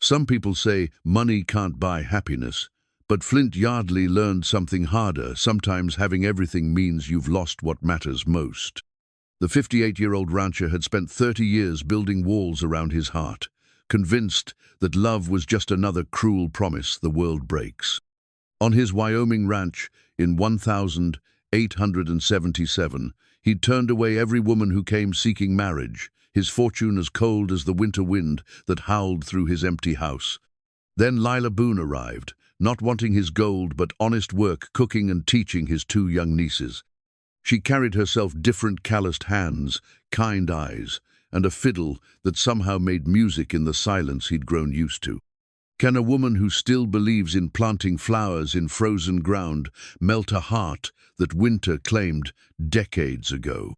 Some people say money can't buy happiness, but Flint Yardley learned something harder. Sometimes having everything means you've lost what matters most. The 58-year-old rancher had spent 30 years building walls around his heart, convinced that love was just another cruel promise the world breaks. On his Wyoming ranch in 1877, he'd turned away every woman who came seeking marriage, his fortune as cold as the winter wind that howled through his empty house. Then Lila Boone arrived, not wanting his gold but honest work cooking and teaching his 2 young nieces. She carried herself different calloused hands, kind eyes, and a fiddle that somehow made music in the silence he'd grown used to. Can a woman who still believes in planting flowers in frozen ground melt a heart that winter claimed decades ago?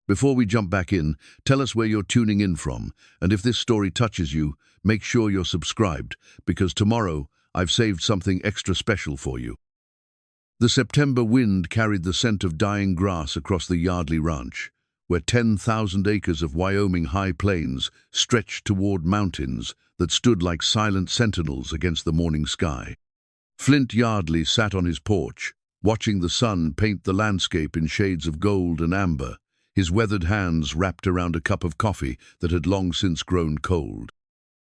Before we jump back in, tell us where you're tuning in from, and if this story touches you, make sure you're subscribed, because tomorrow I've saved something extra special for you. The September wind carried the scent of dying grass across the Yardley Ranch, where 10,000 acres of Wyoming high plains stretched toward mountains that stood like silent sentinels against the morning sky. Flint Yardley sat on his porch, watching the sun paint the landscape in shades of gold and amber, his weathered hands wrapped around a cup of coffee that had long since grown cold.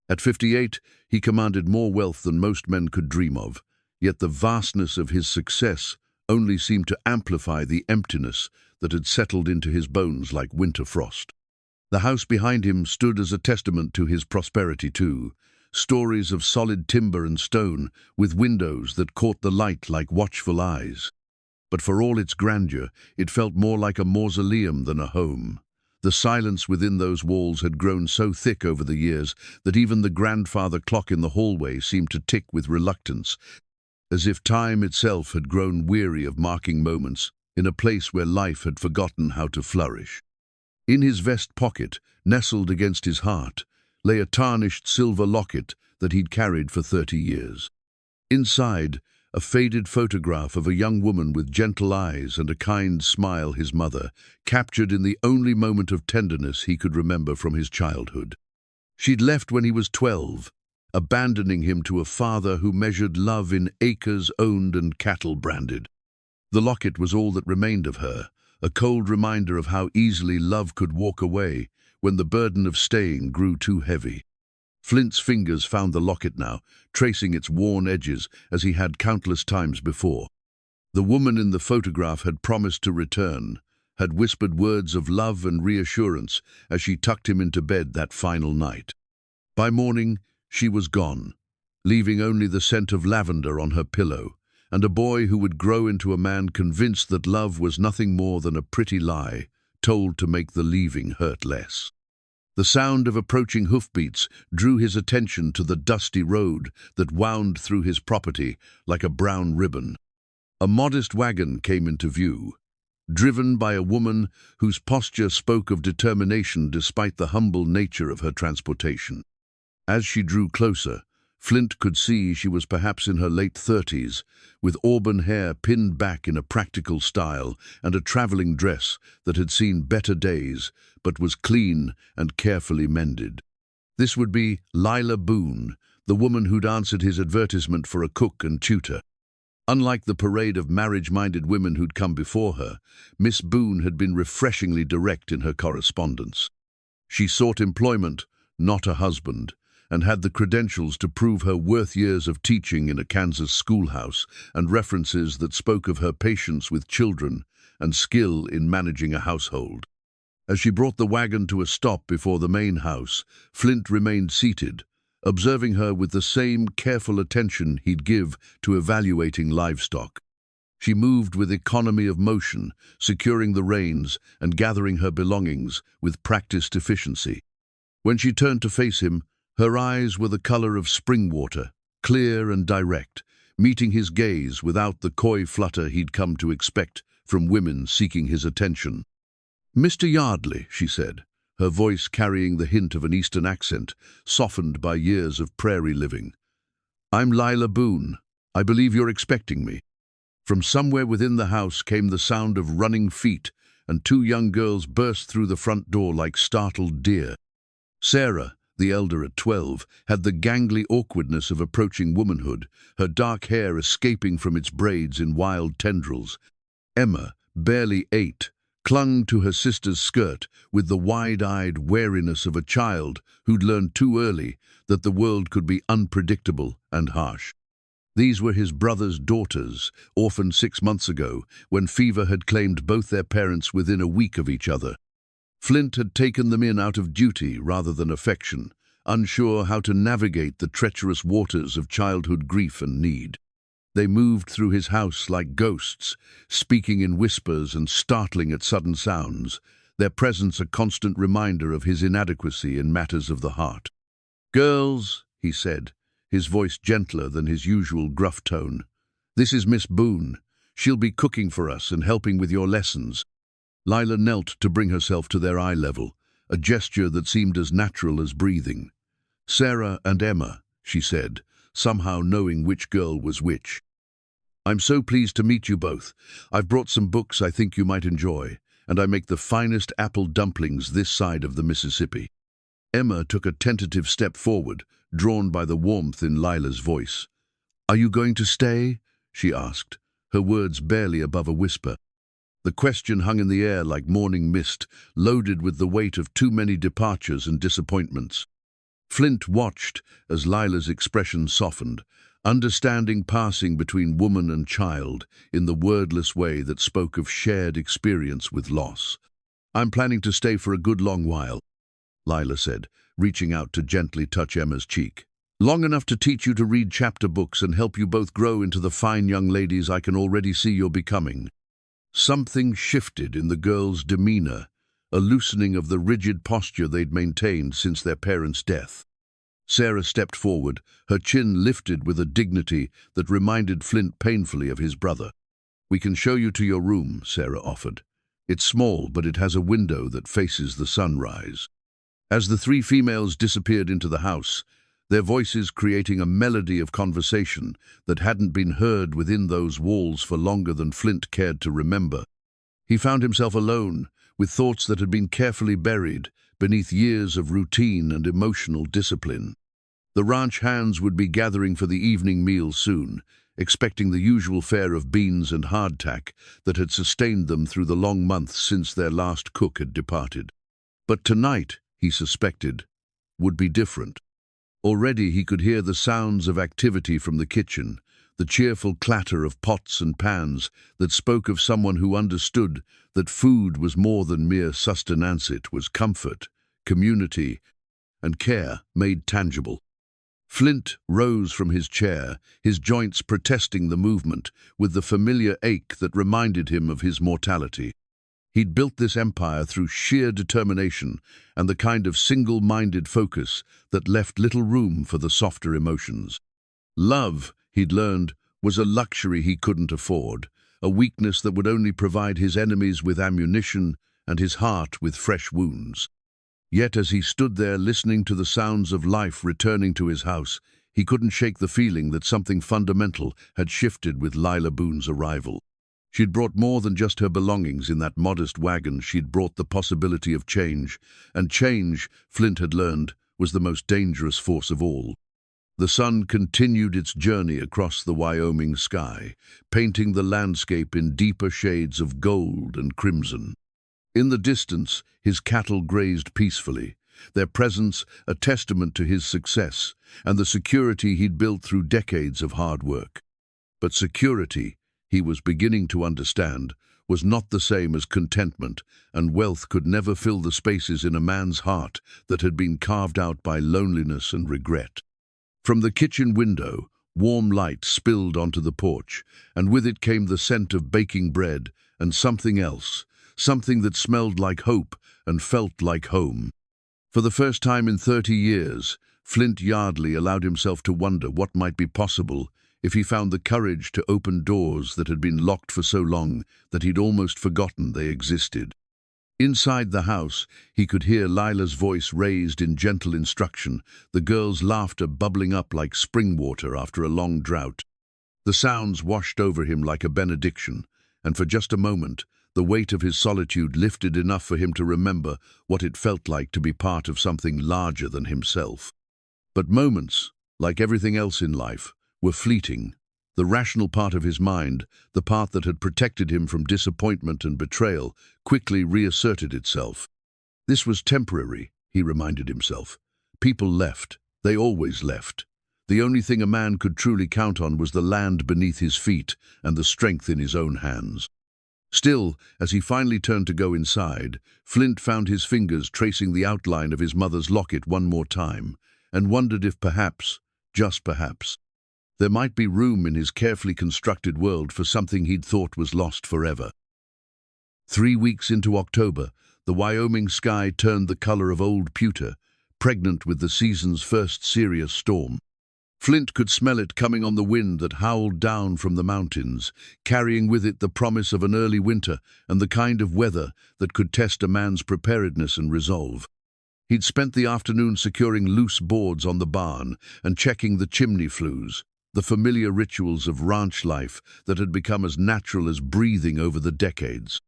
At 58, he commanded more wealth than most men could dream of, yet the vastness of his success only seemed to amplify the emptiness that had settled into his bones like winter frost. The house behind him stood as a testament to his prosperity too, stories of solid timber and stone, with windows that caught the light like watchful eyes. But for all its grandeur, it felt more like a mausoleum than a home. The silence within those walls had grown so thick over the years that even the grandfather clock in the hallway seemed to tick with reluctance, as if time itself had grown weary of marking moments in a place where life had forgotten how to flourish. In his vest pocket, nestled against his heart, lay a tarnished silver locket that he'd carried for 30 years. Inside, a faded photograph of a young woman with gentle eyes and a kind smile, his mother, captured in the only moment of tenderness he could remember from his childhood. She'd left when he was 12, abandoning him to a father who measured love in acres owned and cattle branded. The locket was all that remained of her, a cold reminder of how easily love could walk away when the burden of staying grew too heavy. Flint's fingers found the locket now, tracing its worn edges as he had countless times before. The woman in the photograph had promised to return, had whispered words of love and reassurance as she tucked him into bed that final night. By morning, she was gone, leaving only the scent of lavender on her pillow, and a boy who would grow into a man convinced that love was nothing more than a pretty lie, told to make the leaving hurt less. The sound of approaching hoofbeats drew his attention to the dusty road that wound through his property like a brown ribbon. A modest wagon came into view, driven by a woman whose posture spoke of determination despite the humble nature of her transportation. As she drew closer, Flint could see she was perhaps in her late 30s, with auburn hair pinned back in a practical style and a traveling dress that had seen better days but was clean and carefully mended. This would be Lila Boone, the woman who'd answered his advertisement for a cook and tutor. Unlike the parade of marriage-minded women who'd come before her, Miss Boone had been refreshingly direct in her correspondence. She sought employment, not a husband, and had the credentials to prove her worth years of teaching in a Kansas schoolhouse and references that spoke of her patience with children and skill in managing a household. As she brought the wagon to a stop before the main house, Flint remained seated, observing her with the same careful attention he'd give to evaluating livestock. She moved with economy of motion, securing the reins and gathering her belongings with practiced efficiency. When she turned to face him, her eyes were the color of spring water, clear and direct, meeting his gaze without the coy flutter he'd come to expect from women seeking his attention. "Mr. Yardley," she said, her voice carrying the hint of an Eastern accent, softened by years of prairie living. "I'm Lila Boone. I believe you're expecting me." From somewhere within the house came the sound of running feet, and 2 young girls burst through the front door like startled deer. Sarah, the elder at 12, had the gangly awkwardness of approaching womanhood, her dark hair escaping from its braids in wild tendrils. Emma, barely 8, clung to her sister's skirt with the wide-eyed wariness of a child who'd learned too early that the world could be unpredictable and harsh. These were his brother's daughters, orphaned 6 months ago, when fever had claimed both their parents within a week of each other. Flint had taken them in out of duty rather than affection, unsure how to navigate the treacherous waters of childhood grief and need. They moved through his house like ghosts, speaking in whispers and startling at sudden sounds, their presence a constant reminder of his inadequacy in matters of the heart. "Girls," he said, his voice gentler than his usual gruff tone, "this is Miss Boone. She'll be cooking for us and helping with your lessons." Lila knelt to bring herself to their eye level, a gesture that seemed as natural as breathing. "Sarah and Emma," she said, somehow knowing which girl was which. "I'm so pleased to meet you both. I've brought some books I think you might enjoy, and I make the finest apple dumplings this side of the Mississippi." Emma took a tentative step forward, drawn by the warmth in Lila's voice. "Are you going to stay?" she asked, her words barely above a whisper. The question hung in the air like morning mist, loaded with the weight of too many departures and disappointments. Flint watched as Lila's expression softened, understanding passing between woman and child in the wordless way that spoke of shared experience with loss. "I'm planning to stay for a good long while," Lila said, reaching out to gently touch Emma's cheek. "Long enough to teach you to read chapter books and help you both grow into the fine young ladies I can already see you're becoming." Something shifted in the girls' demeanor, a loosening of the rigid posture they'd maintained since their parents' death. Sarah stepped forward, her chin lifted with a dignity that reminded Flint painfully of his brother. "We can show you to your room," Sarah offered. "It's small, but it has a window that faces the sunrise." As the three females disappeared into the house, their voices creating a melody of conversation that hadn't been heard within those walls for longer than Flint cared to remember, he found himself alone, with thoughts that had been carefully buried beneath years of routine and emotional discipline. The ranch hands would be gathering for the evening meal soon, expecting the usual fare of beans and hardtack that had sustained them through the long months since their last cook had departed. But tonight, he suspected, would be different. Already he could hear the sounds of activity from the kitchen, the cheerful clatter of pots and pans that spoke of someone who understood that food was more than mere sustenance. It was comfort, community, and care made tangible. Flint rose from his chair, his joints protesting the movement, with the familiar ache that reminded him of his mortality. He'd built this empire through sheer determination and the kind of single-minded focus that left little room for the softer emotions. Love, he'd learned, was a luxury he couldn't afford, a weakness that would only provide his enemies with ammunition and his heart with fresh wounds. Yet as he stood there listening to the sounds of life returning to his house, he couldn't shake the feeling that something fundamental had shifted with Lila Boone's arrival. She'd brought more than just her belongings in that modest wagon. She'd brought the possibility of change, and change, Flint had learned, was the most dangerous force of all. The sun continued its journey across the Wyoming sky, painting the landscape in deeper shades of gold and crimson. In the distance, his cattle grazed peacefully, their presence a testament to his success and the security he'd built through decades of hard work. But security, he was beginning to understand, was not the same as contentment, and wealth could never fill the spaces in a man's heart that had been carved out by loneliness and regret. From the kitchen window, warm light spilled onto the porch, and with it came the scent of baking bread and something else, something that smelled like hope and felt like home. For the first time in 30 years, Flint Yardley allowed himself to wonder what might be possible if he found the courage to open doors that had been locked for so long that he'd almost forgotten they existed. Inside the house, he could hear Lila's voice raised in gentle instruction, the girl's laughter bubbling up like spring water after a long drought. The sounds washed over him like a benediction, and for just a moment, The weight of his solitude lifted enough for him to remember what it felt like to be part of something larger than himself. But moments, like everything else in life, were fleeting. The rational part of his mind, the part that had protected him from disappointment and betrayal, quickly reasserted itself. This was temporary, he reminded himself. People left. They always left. The only thing a man could truly count on was the land beneath his feet and the strength in his own hands. Still, as he finally turned to go inside, Flint found his fingers tracing the outline of his mother's locket one more time, and wondered if perhaps, just perhaps, there might be room in his carefully constructed world for something he'd thought was lost forever. 3 weeks into October, the Wyoming sky turned the color of old pewter, pregnant with the season's first serious storm. Flint could smell it coming on the wind that howled down from the mountains, carrying with it the promise of an early winter and the kind of weather that could test a man's preparedness and resolve. He'd spent the afternoon securing loose boards on the barn and checking the chimney flues, the familiar rituals of ranch life that had become as natural as breathing over the decades.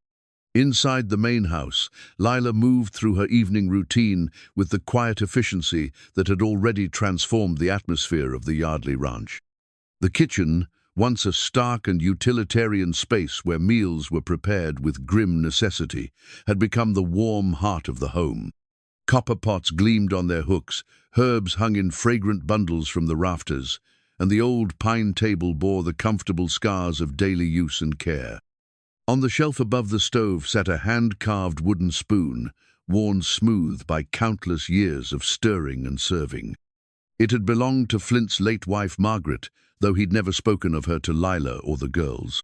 Inside the main house, Lila moved through her evening routine with the quiet efficiency that had already transformed the atmosphere of the Yardley ranch. The kitchen, once a stark and utilitarian space where meals were prepared with grim necessity, had become the warm heart of the home. Copper pots gleamed on their hooks, herbs hung in fragrant bundles from the rafters, and the old pine table bore the comfortable scars of daily use and care. On the shelf above the stove sat a hand-carved wooden spoon, worn smooth by countless years of stirring and serving. It had belonged to Flint's late wife Margaret, though he'd never spoken of her to Lila or the girls.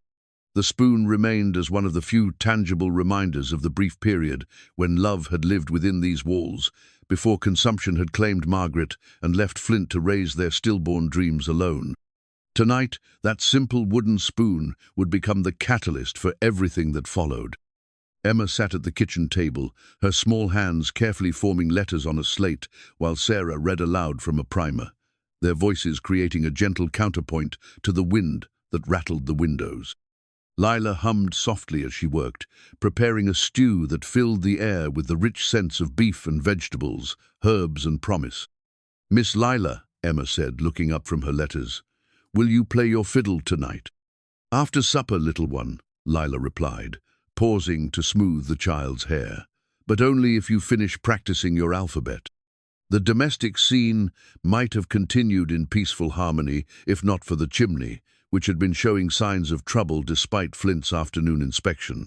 The spoon remained as one of the few tangible reminders of the brief period when love had lived within these walls, before consumption had claimed Margaret and left Flint to raise their stillborn dreams alone. Tonight, that simple wooden spoon would become the catalyst for everything that followed. Emma sat at the kitchen table, her small hands carefully forming letters on a slate, while Sarah read aloud from a primer, their voices creating a gentle counterpoint to the wind that rattled the windows. Lila hummed softly as she worked, preparing a stew that filled the air with the rich scents of beef and vegetables, herbs and promise. "Miss Lila," Emma said, looking up from her letters, "will you play your fiddle tonight?" "After supper, little one," Lila replied, pausing to smooth the child's hair, "but only if you finish practicing your alphabet." The domestic scene might have continued in peaceful harmony if not for the chimney, which had been showing signs of trouble despite Flint's afternoon inspection.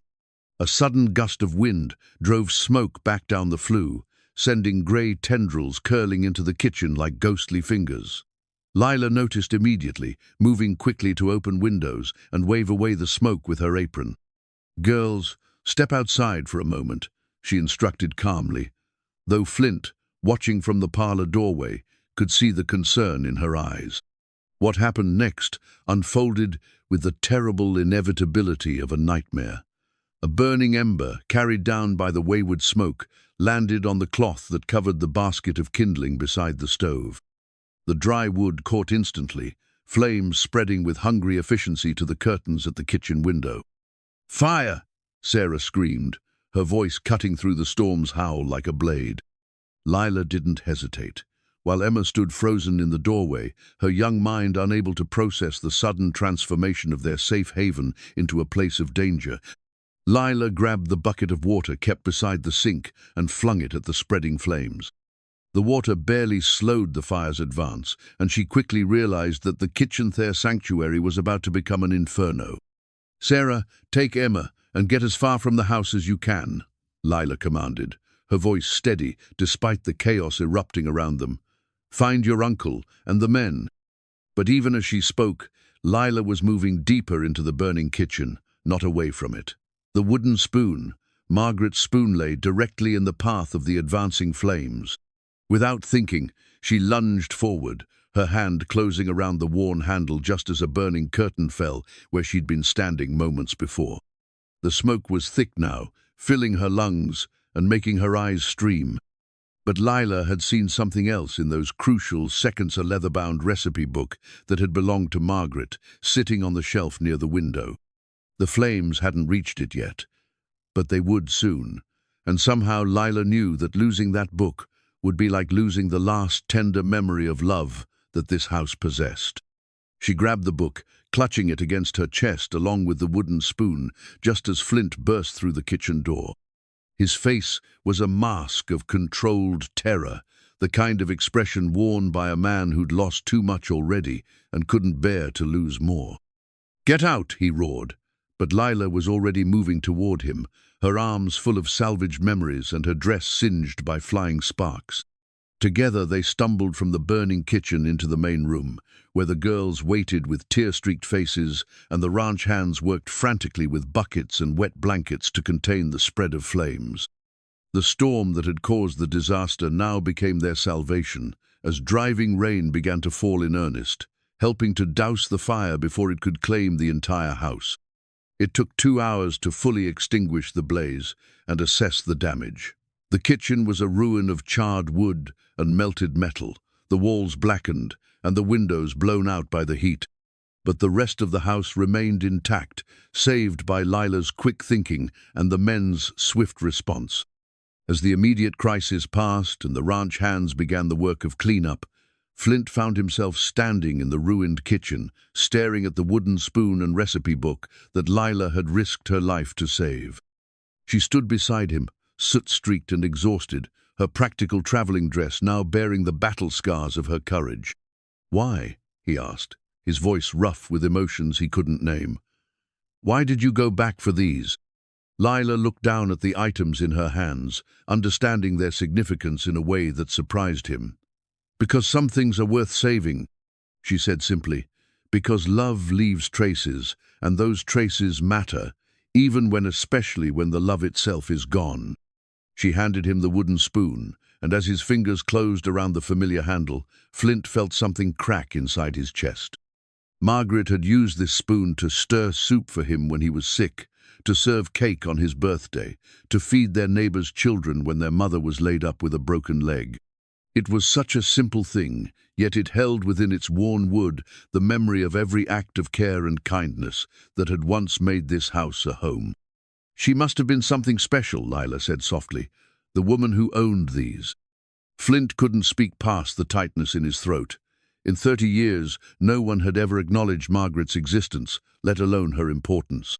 A sudden gust of wind drove smoke back down the flue, sending grey tendrils curling into the kitchen like ghostly fingers. Lila noticed immediately, moving quickly to open windows and wave away the smoke with her apron. "Girls, step outside for a moment," she instructed calmly, though Flint, watching from the parlor doorway, could see the concern in her eyes. What happened next unfolded with the terrible inevitability of a nightmare. A burning ember, carried down by the wayward smoke, landed on the cloth that covered the basket of kindling beside the stove. The dry wood caught instantly, flames spreading with hungry efficiency to the curtains at the kitchen window. "Fire!" Sarah screamed, her voice cutting through the storm's howl like a blade. Lila didn't hesitate. While Emma stood frozen in the doorway, her young mind unable to process the sudden transformation of their safe haven into a place of danger, Lila grabbed the bucket of water kept beside the sink and flung it at the spreading flames. The water barely slowed the fire's advance, and she quickly realized that the kitchen-there sanctuary was about to become an inferno. "Sarah, take Emma and get as far from the house as you can," Lila commanded, her voice steady despite the chaos erupting around them. "Find your uncle and the men." But even as she spoke, Lila was moving deeper into the burning kitchen, not away from it. The wooden spoon, Margaret's spoon, lay directly in the path of the advancing flames. Without thinking, she lunged forward, her hand closing around the worn handle just as a burning curtain fell where she'd been standing moments before. The smoke was thick now, filling her lungs and making her eyes stream. But Lila had seen something else in those crucial seconds, a leather-bound recipe book that had belonged to Margaret, sitting on the shelf near the window. The flames hadn't reached it yet, But they would soon, and somehow Lila knew that losing that book would be like losing the last tender memory of love that this house possessed. She grabbed the book, clutching it against her chest along with the wooden spoon, just as Flint burst through the kitchen door. His face was a mask of controlled terror, the kind of expression worn by a man who'd lost too much already and couldn't bear to lose more. "Get out!" he roared, but Lila was already moving toward him, her arms full of salvaged memories and her dress singed by flying sparks. Together they stumbled from the burning kitchen into the main room, where the girls waited with tear-streaked faces and the ranch hands worked frantically with buckets and wet blankets to contain the spread of flames. The storm that had caused the disaster now became their salvation, as driving rain began to fall in earnest, helping to douse the fire before it could claim the entire house. It took 2 hours to fully extinguish the blaze and assess the damage. The kitchen was a ruin of charred wood and melted metal, the walls blackened and the windows blown out by the heat. But the rest of the house remained intact, saved by Lila's quick thinking and the men's swift response. As the immediate crisis passed and the ranch hands began the work of cleanup, Flint found himself standing in the ruined kitchen, staring at the wooden spoon and recipe book that Lila had risked her life to save. She stood beside him, soot-streaked and exhausted, her practical traveling dress now bearing the battle scars of her courage. "Why?" he asked, his voice rough with emotions he couldn't name. "Why did you go back for these?" Lila looked down at the items in her hands, understanding their significance in a way that surprised him. "Because some things are worth saving," she said simply. "Because love leaves traces, and those traces matter, especially when the love itself is gone." She handed him the wooden spoon, and as his fingers closed around the familiar handle, Flint felt something crack inside his chest. Margaret had used this spoon to stir soup for him when he was sick, to serve cake on his birthday, to feed their neighbors' children when their mother was laid up with a broken leg. It was such a simple thing, yet it held within its worn wood the memory of every act of care and kindness that had once made this house a home. "She must have been something special," Lila said softly, "the woman who owned these." Flint couldn't speak past the tightness in his throat. In 30 years, no one had ever acknowledged Margaret's existence, let alone her importance.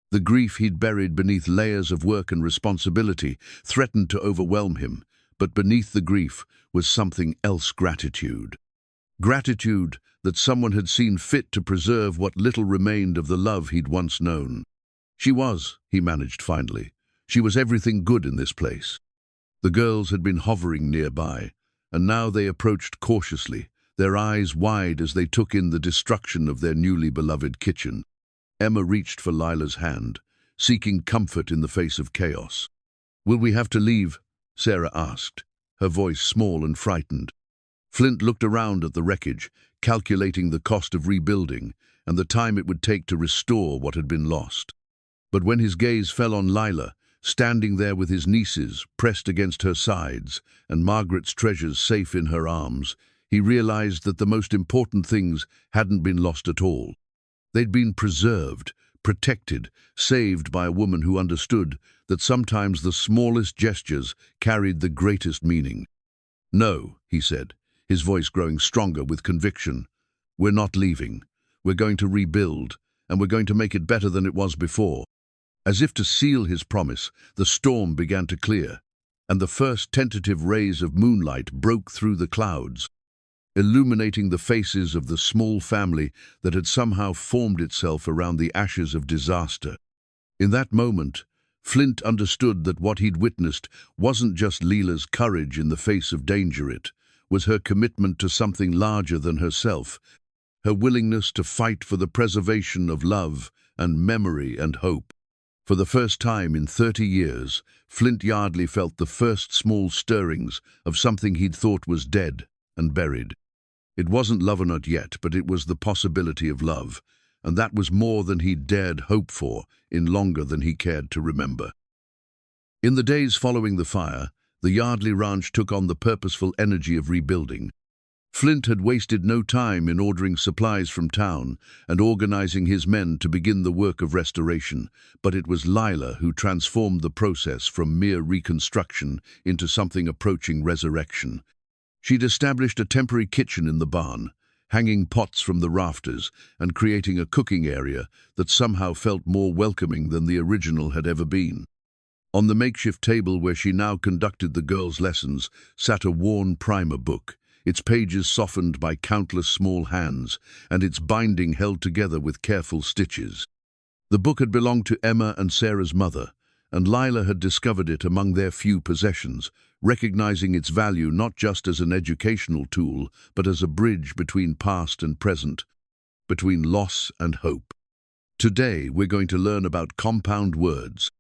The grief he'd buried beneath layers of work and responsibility threatened to overwhelm him, but beneath the grief was something else: gratitude. Gratitude that someone had seen fit to preserve what little remained of the love he'd once known. She was, he managed finally. She was everything good in this place. The girls had been hovering nearby, and now they approached cautiously, their eyes wide as they took in the destruction of their newly beloved kitchen. Emma reached for Lila's hand, seeking comfort in the face of chaos. "Will we have to leave?" Sarah asked, her voice small and frightened. Flint looked around at the wreckage, calculating the cost of rebuilding and the time it would take to restore what had been lost. But when his gaze fell on Lila, standing there with his nieces pressed against her sides and Margaret's treasures safe in her arms, he realized that the most important things hadn't been lost at all. They'd been preserved, protected, saved by a woman who understood that sometimes the smallest gestures carried the greatest meaning. "No," he said, his voice growing stronger with conviction. "We're not leaving. We're going to rebuild, and we're going to make it better than it was before." As if to seal his promise, the storm began to clear, and the first tentative rays of moonlight broke through the clouds, illuminating the faces of the small family that had somehow formed itself around the ashes of disaster. In that moment, Flint understood that what he'd witnessed wasn't just Lila's courage in the face of danger, it was her commitment to something larger than herself, her willingness to fight for the preservation of love and memory and hope. For the first time in 30 years, Flint Yardley felt the first small stirrings of something he'd thought was dead and buried. It wasn't love or not yet, but it was the possibility of love, and that was more than he'd dared hope for in longer than he cared to remember. In the days following the fire, the Yardley ranch took on the purposeful energy of rebuilding. Flint had wasted no time in ordering supplies from town and organizing his men to begin the work of restoration, but it was Lila who transformed the process from mere reconstruction into something approaching resurrection. She'd established a temporary kitchen in the barn, hanging pots from the rafters and creating a cooking area that somehow felt more welcoming than the original had ever been. On the makeshift table where she now conducted the girls' lessons sat a worn primer book, its pages softened by countless small hands, and its binding held together with careful stitches. The book had belonged to Emma and Sarah's mother, and Lila had discovered it among their few possessions, recognizing its value not just as an educational tool, but as a bridge between past and present, between loss and hope. Today, we're going to learn about compound words.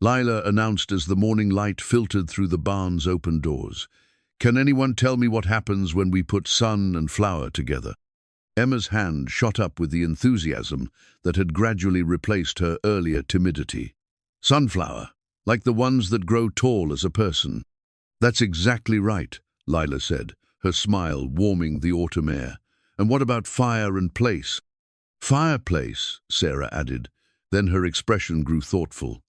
Lila announced as the morning light filtered through the barn's open doors. Can anyone tell me what happens when we put sun and flower together? Emma's hand shot up with the enthusiasm that had gradually replaced her earlier timidity. Sunflower, like the ones that grow tall as a person. That's exactly right, Lila said, her smile warming the autumn air. And what about fire and place? Fireplace, Sarah added. Then her expression grew thoughtful.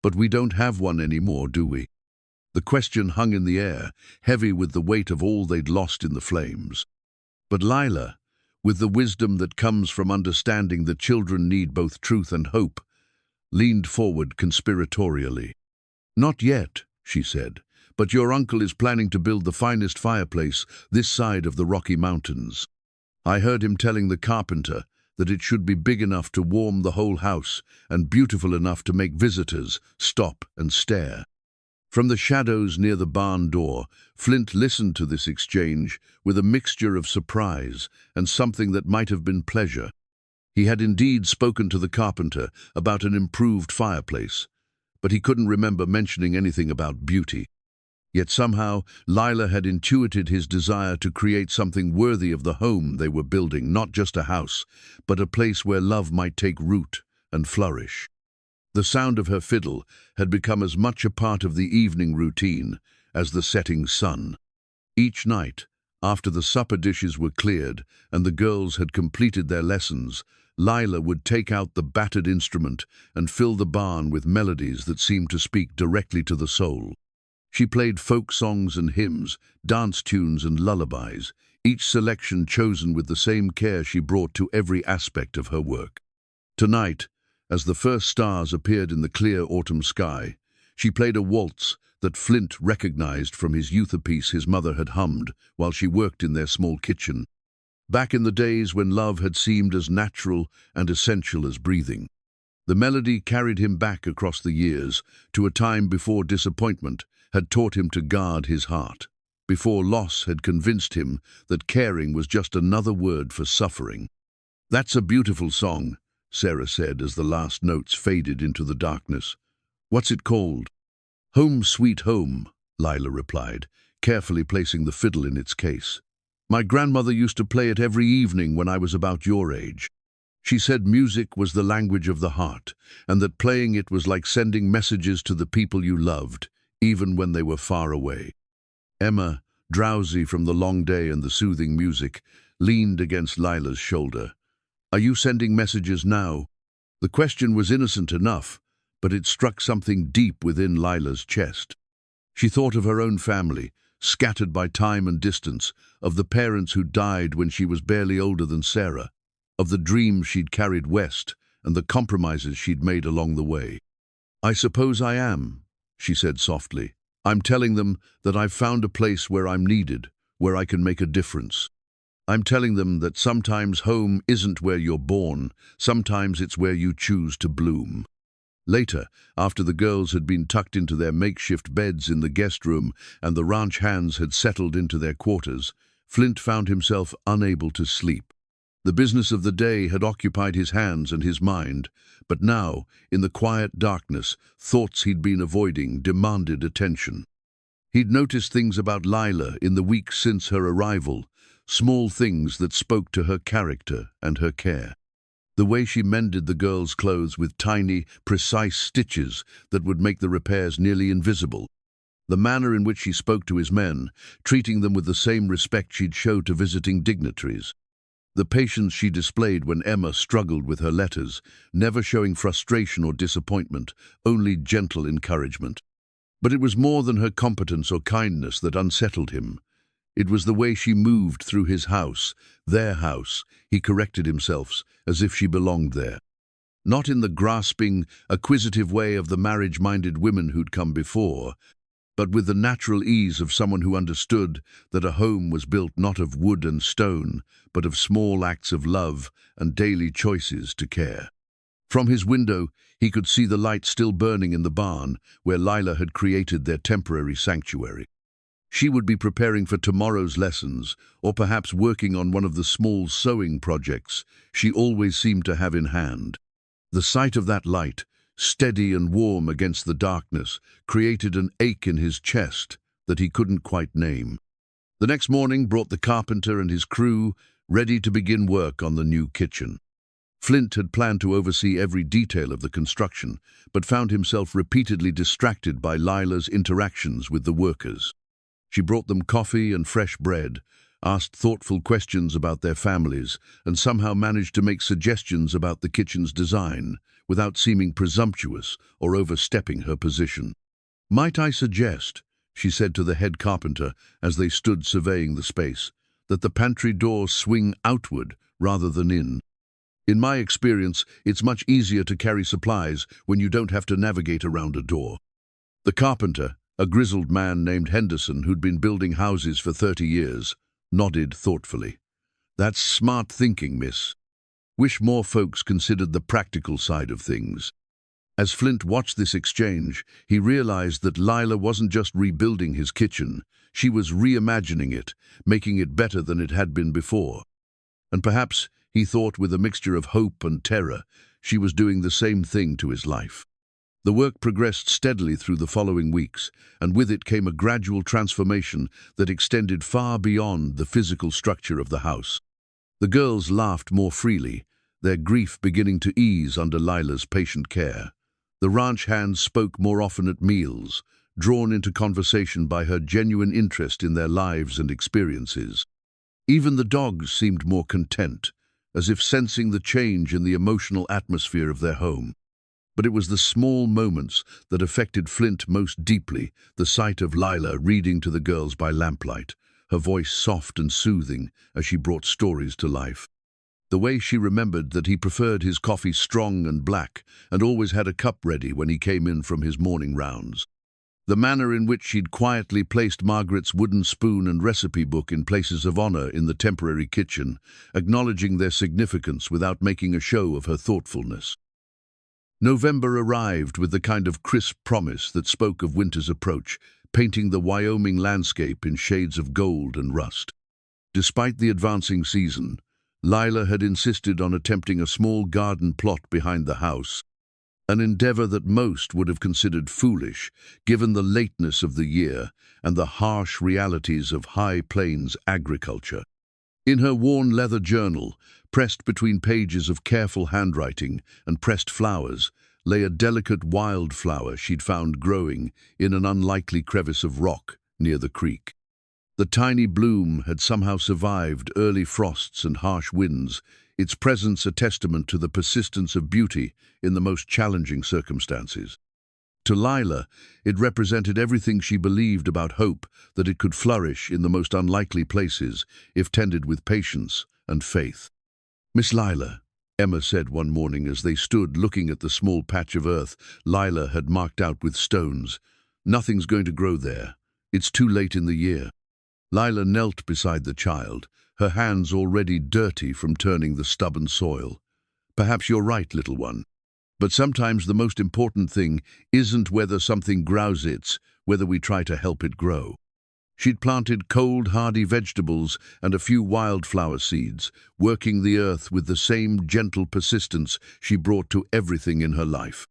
But we don't have one anymore, do we? The question hung in the air, heavy with the weight of all they'd lost in the flames. But Lila, with the wisdom that comes from understanding that children need both truth and hope, leaned forward conspiratorially. Not yet, she said, but your uncle is planning to build the finest fireplace this side of the Rocky Mountains. I heard him telling the carpenter that it should be big enough to warm the whole house and beautiful enough to make visitors stop and stare. From the shadows near the barn door, Flint listened to this exchange with a mixture of surprise and something that might have been pleasure. He had indeed spoken to the carpenter about an improved fireplace, but he couldn't remember mentioning anything about beauty. Yet somehow, Lila had intuited his desire to create something worthy of the home they were building, not just a house, but a place where love might take root and flourish. The sound of her fiddle had become as much a part of the evening routine as the setting sun. Each night, after the supper dishes were cleared and the girls had completed their lessons, Lila would take out the battered instrument and fill the barn with melodies that seemed to speak directly to the soul. She played folk songs and hymns, dance tunes and lullabies, each selection chosen with the same care she brought to every aspect of her work. Tonight, as the first stars appeared in the clear autumn sky, she played a waltz that Flint recognized from his youth-apiece his mother had hummed while she worked in their small kitchen, back in the days when love had seemed as natural and essential as breathing. The melody carried him back across the years to a time before disappointment had taught him to guard his heart, before loss had convinced him that caring was just another word for suffering. That's a beautiful song, Sarah said as the last notes faded into the darkness. What's it called? Home Sweet Home, Lila replied, carefully placing the fiddle in its case. My grandmother used to play it every evening when I was about your age. She said music was the language of the heart, and that playing it was like sending messages to the people you loved, even when they were far away. Emma, drowsy from the long day and the soothing music, leaned against Lila's shoulder. Are you sending messages now? The question was innocent enough, but it struck something deep within Lila's chest. She thought of her own family, scattered by time and distance, of the parents who died when she was barely older than Sarah, of the dreams she'd carried west and the compromises she'd made along the way. I suppose I am, she said softly. I'm telling them that I've found a place where I'm needed, where I can make a difference. I'm telling them that sometimes home isn't where you're born, sometimes it's where you choose to bloom. Later, after the girls had been tucked into their makeshift beds in the guest room and the ranch hands had settled into their quarters, Flint found himself unable to sleep. The business of the day had occupied his hands and his mind, but now, in the quiet darkness, thoughts he'd been avoiding demanded attention. He'd noticed things about Lila in the weeks since her arrival, small things that spoke to her character and her care. The way she mended the girls' clothes with tiny, precise stitches that would make the repairs nearly invisible. The manner in which she spoke to his men, treating them with the same respect she'd show to visiting dignitaries. The patience she displayed when Emma struggled with her letters, never showing frustration or disappointment, only gentle encouragement. But it was more than her competence or kindness that unsettled him. It was the way she moved through his house, their house, he corrected himself, as if she belonged there. Not in the grasping, acquisitive way of the marriage-minded women who'd come before, but with the natural ease of someone who understood that a home was built not of wood and stone, but of small acts of love and daily choices to care. From his window, he could see the light still burning in the barn, where Lila had created their temporary sanctuary. She would be preparing for tomorrow's lessons, or perhaps working on one of the small sewing projects she always seemed to have in hand. The sight of that light, steady and warm against the darkness, created an ache in his chest that he couldn't quite name. The next morning brought the carpenter and his crew, ready to begin work on the new kitchen. Flint had planned to oversee every detail of the construction, but found himself repeatedly distracted by Lila's interactions with the workers. She brought them coffee and fresh bread, asked thoughtful questions about their families, and somehow managed to make suggestions about the kitchen's design, without seeming presumptuous or overstepping her position. "Might I suggest," she said to the head carpenter as they stood surveying the space, "that the pantry doors swing outward rather than in? In my experience, it's much easier to carry supplies when you don't have to navigate around a door." The carpenter, a grizzled man named Henderson who'd been building houses for 30 years, nodded thoughtfully. "That's smart thinking, miss. Wish more folks considered the practical side of things." As Flint watched this exchange, he realized that Lila wasn't just rebuilding his kitchen, she was reimagining it, making it better than it had been before. And perhaps, he thought with a mixture of hope and terror, she was doing the same thing to his life. The work progressed steadily through the following weeks, and with it came a gradual transformation that extended far beyond the physical structure of the house. The girls laughed more freely, their grief beginning to ease under Lila's patient care. The ranch hands spoke more often at meals, drawn into conversation by her genuine interest in their lives and experiences. Even the dogs seemed more content, as if sensing the change in the emotional atmosphere of their home. But it was the small moments that affected Flint most deeply, the sight of Lila reading to the girls by lamplight, her voice soft and soothing as she brought stories to life. The way she remembered that he preferred his coffee strong and black and always had a cup ready when he came in from his morning rounds. The manner in which she'd quietly placed Margaret's wooden spoon and recipe book in places of honor in the temporary kitchen, acknowledging their significance without making a show of her thoughtfulness. November arrived with the kind of crisp promise that spoke of winter's approach, painting the Wyoming landscape in shades of gold and rust. Despite the advancing season, Lila had insisted on attempting a small garden plot behind the house, an endeavor that most would have considered foolish, given the lateness of the year and the harsh realities of high plains agriculture. In her worn leather journal, pressed between pages of careful handwriting and pressed flowers, lay a delicate wildflower she'd found growing in an unlikely crevice of rock near the creek. The tiny bloom had somehow survived early frosts and harsh winds, its presence a testament to the persistence of beauty in the most challenging circumstances. To Lila, it represented everything she believed about hope, that it could flourish in the most unlikely places if tended with patience and faith. "Miss Lila," Emma said one morning as they stood looking at the small patch of earth Lila had marked out with stones, "nothing's going to grow there. It's too late in the year." Lila knelt beside the child, her hands already dirty from turning the stubborn soil. "Perhaps you're right, little one. But sometimes the most important thing isn't whether something grows, it's whether we try to help it grow." She'd planted cold, hardy vegetables and a few wildflower seeds, working the earth with the same gentle persistence she brought to everything in her life.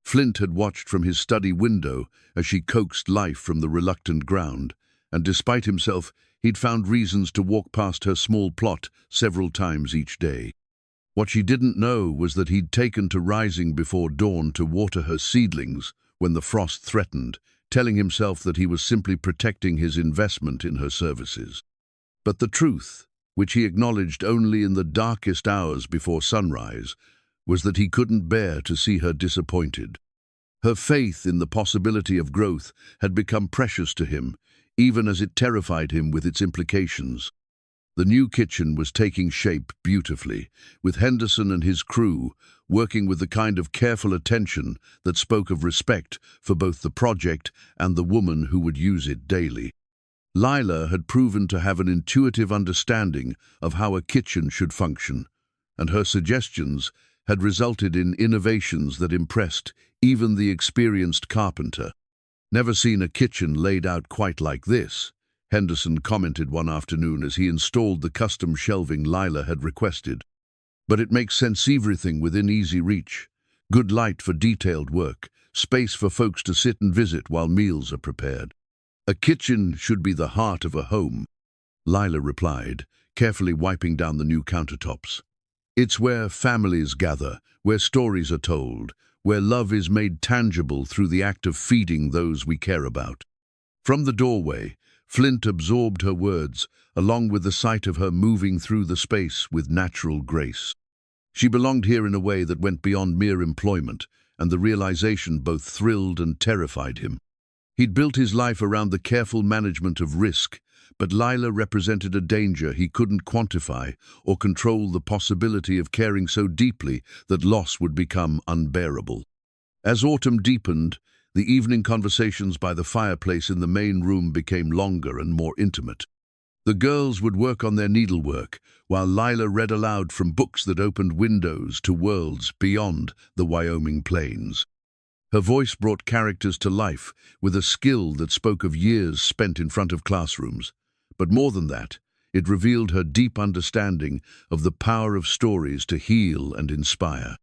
Flint had watched from his study window as she coaxed life from the reluctant ground, and despite himself, he'd found reasons to walk past her small plot several times each day. What she didn't know was that he'd taken to rising before dawn to water her seedlings when the frost threatened, telling himself that he was simply protecting his investment in her services. But the truth, which he acknowledged only in the darkest hours before sunrise, was that he couldn't bear to see her disappointed. Her faith in the possibility of growth had become precious to him, even as it terrified him with its implications. The new kitchen was taking shape beautifully, with Henderson and his crew working with the kind of careful attention that spoke of respect for both the project and the woman who would use it daily. Lila had proven to have an intuitive understanding of how a kitchen should function, and her suggestions had resulted in innovations that impressed even the experienced carpenter. "Never seen a kitchen laid out quite like this," Henderson commented one afternoon as he installed the custom shelving Lila had requested. "But it makes sense, everything within easy reach. Good light for detailed work, space for folks to sit and visit while meals are prepared. A kitchen should be the heart of a home," Lila replied, carefully wiping down the new countertops. "It's where families gather, where stories are told, where love is made tangible through the act of feeding those we care about." From the doorway, Flint absorbed her words, along with the sight of her moving through the space with natural grace. She belonged here in a way that went beyond mere employment, and the realization both thrilled and terrified him. He'd built his life around the careful management of risk, but Lila represented a danger he couldn't quantify or control, the possibility of caring so deeply that loss would become unbearable. As autumn deepened, the evening conversations by the fireplace in the main room became longer and more intimate. The girls would work on their needlework, while Lila read aloud from books that opened windows to worlds beyond the Wyoming plains. Her voice brought characters to life with a skill that spoke of years spent in front of classrooms. But more than that, it revealed her deep understanding of the power of stories to heal and inspire.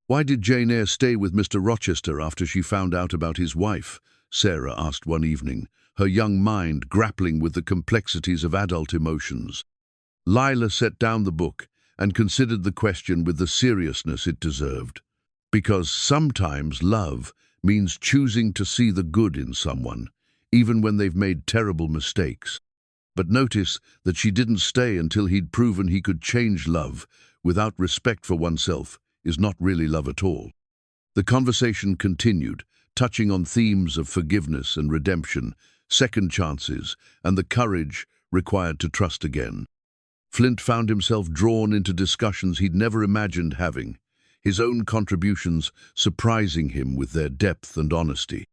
"Why did Jane Eyre stay with Mr. Rochester after she found out about his wife?" Sarah asked one evening, her young mind grappling with the complexities of adult emotions. Lila set down the book and considered the question with the seriousness it deserved. "Because sometimes love means choosing to see the good in someone, even when they've made terrible mistakes." But notice that she didn't stay until he'd proven he could change. Love without respect for oneself is not really love at all. The conversation continued, touching on themes of forgiveness and redemption, second chances, and the courage required to trust again. Flint found himself drawn into discussions he'd never imagined having, his own contributions surprising him with their depth and honesty.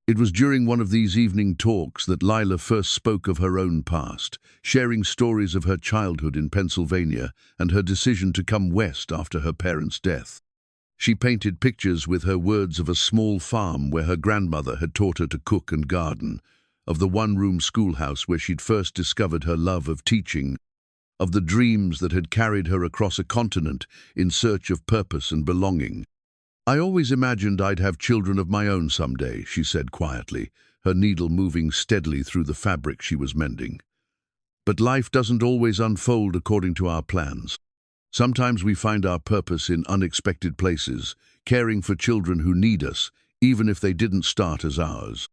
It was during one of these evening talks that Lila first spoke of her own past, sharing stories of her childhood in Pennsylvania and her decision to come west after her parents' death. She painted pictures with her words of a small farm where her grandmother had taught her to cook and garden, of the one-room schoolhouse where she'd first discovered her love of teaching, of the dreams that had carried her across a continent in search of purpose and belonging. "I always imagined I'd have children of my own someday," she said quietly, her needle moving steadily through the fabric she was mending. "But life doesn't always unfold according to our plans. Sometimes we find our purpose in unexpected places, caring for children who need us, even if they didn't start as ours."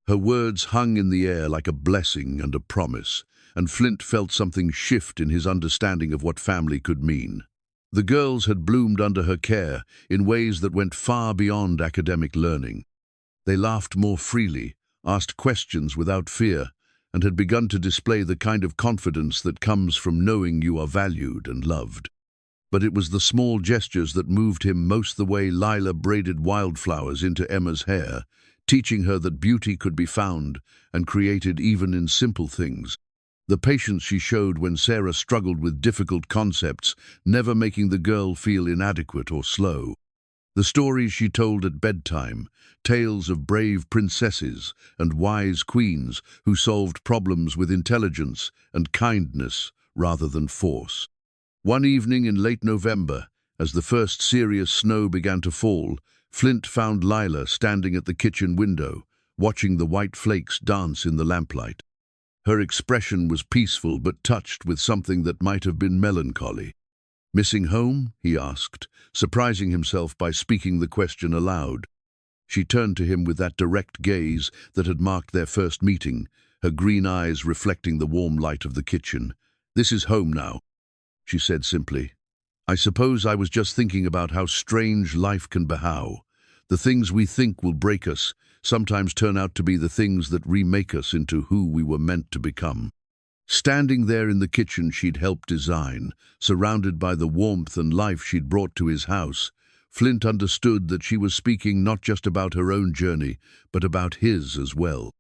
Her words hung in the air like a blessing and a promise, and Flint felt something shift in his understanding of what family could mean. The girls had bloomed under her care in ways that went far beyond academic learning. They laughed more freely, asked questions without fear, and had begun to display the kind of confidence that comes from knowing you are valued and loved. But it was the small gestures that moved him most, the way Lila braided wildflowers into Emma's hair, teaching her that beauty could be found and created even in simple things. The patience she showed when Sarah struggled with difficult concepts, never making the girl feel inadequate or slow. The stories she told at bedtime, tales of brave princesses and wise queens who solved problems with intelligence and kindness rather than force. One evening in late November, as the first serious snow began to fall, Flint found Lila standing at the kitchen window, watching the white flakes dance in the lamplight. Her expression was peaceful but touched with something that might have been melancholy. "Missing home?" he asked, surprising himself by speaking the question aloud. She turned to him with that direct gaze that had marked their first meeting, her green eyes reflecting the warm light of the kitchen. "This is home now," she said simply. "I suppose I was just thinking about how strange life can be. How the things we think will break us sometimes turn out to be the things that remake us into who we were meant to become." Standing there in the kitchen she'd helped design, surrounded by the warmth and life she'd brought to his house, Flint understood that she was speaking not just about her own journey, but about his as well.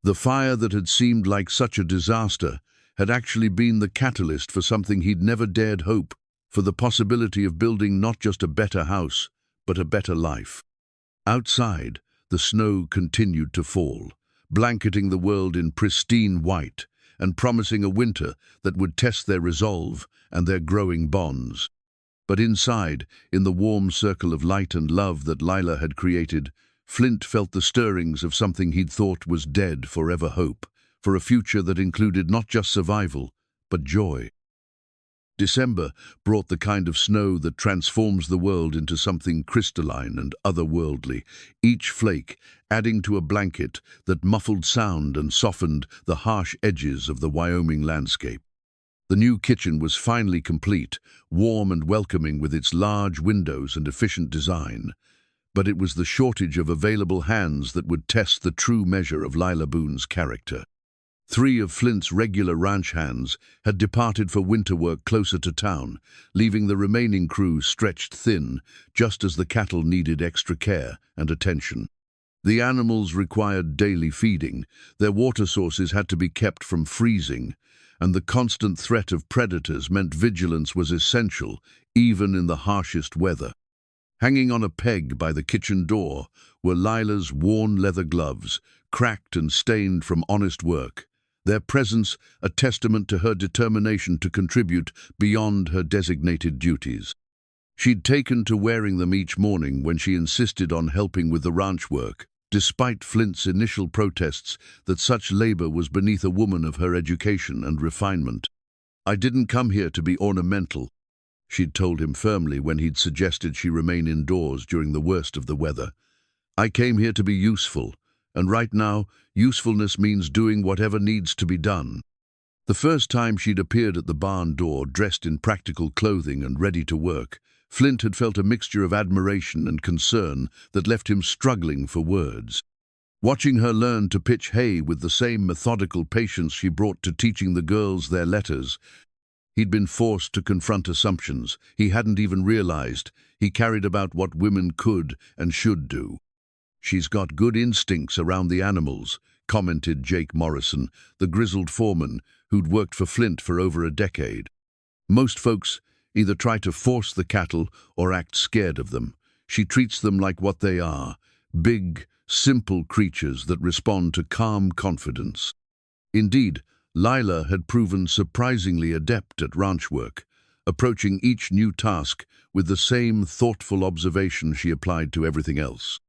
The fire that had seemed like such a disaster had actually been the catalyst for something he'd never dared hope, for the possibility of building not just a better house, but a better life. Outside, the snow continued to fall, blanketing the world in pristine white, and promising a winter that would test their resolve and their growing bonds. But inside, in the warm circle of light and love that Lila had created, Flint felt the stirrings of something he'd thought was dead forever: hope, for a future that included not just survival, but joy. December brought the kind of snow that transforms the world into something crystalline and otherworldly, each flake adding to a blanket that muffled sound and softened the harsh edges of the Wyoming landscape. The new kitchen was finally complete, warm and welcoming with its large windows and efficient design. But it was the shortage of available hands that would test the true measure of Lila Boone's character. 3 of Flint's regular ranch hands had departed for winter work closer to town, leaving the remaining crew stretched thin, just as the cattle needed extra care and attention. The animals required daily feeding, their water sources had to be kept from freezing, and the constant threat of predators meant vigilance was essential, even in the harshest weather. Hanging on a peg by the kitchen door were Lila's worn leather gloves, cracked and stained from honest work, their presence a testament to her determination to contribute beyond her designated duties. She'd taken to wearing them each morning when she insisted on helping with the ranch work, despite Flint's initial protests that such labor was beneath a woman of her education and refinement. "I didn't come here to be ornamental," she'd told him firmly when he'd suggested she remain indoors during the worst of the weather. "I came here to be useful, and right now, usefulness means doing whatever needs to be done." The first time she'd appeared at the barn door, dressed in practical clothing and ready to work, Flint had felt a mixture of admiration and concern that left him struggling for words. Watching her learn to pitch hay with the same methodical patience she brought to teaching the girls their letters, he'd been forced to confront assumptions he hadn't even realized he carried about what women could and should do. "She's got good instincts around the animals," commented Jake Morrison, the grizzled foreman who'd worked for Flint for over a decade. "Most folks either try to force the cattle or act scared of them. She treats them like what they are, big, simple creatures that respond to calm confidence." Indeed, Lila had proven surprisingly adept at ranch work, approaching each new task with the same thoughtful observation she applied to everything else.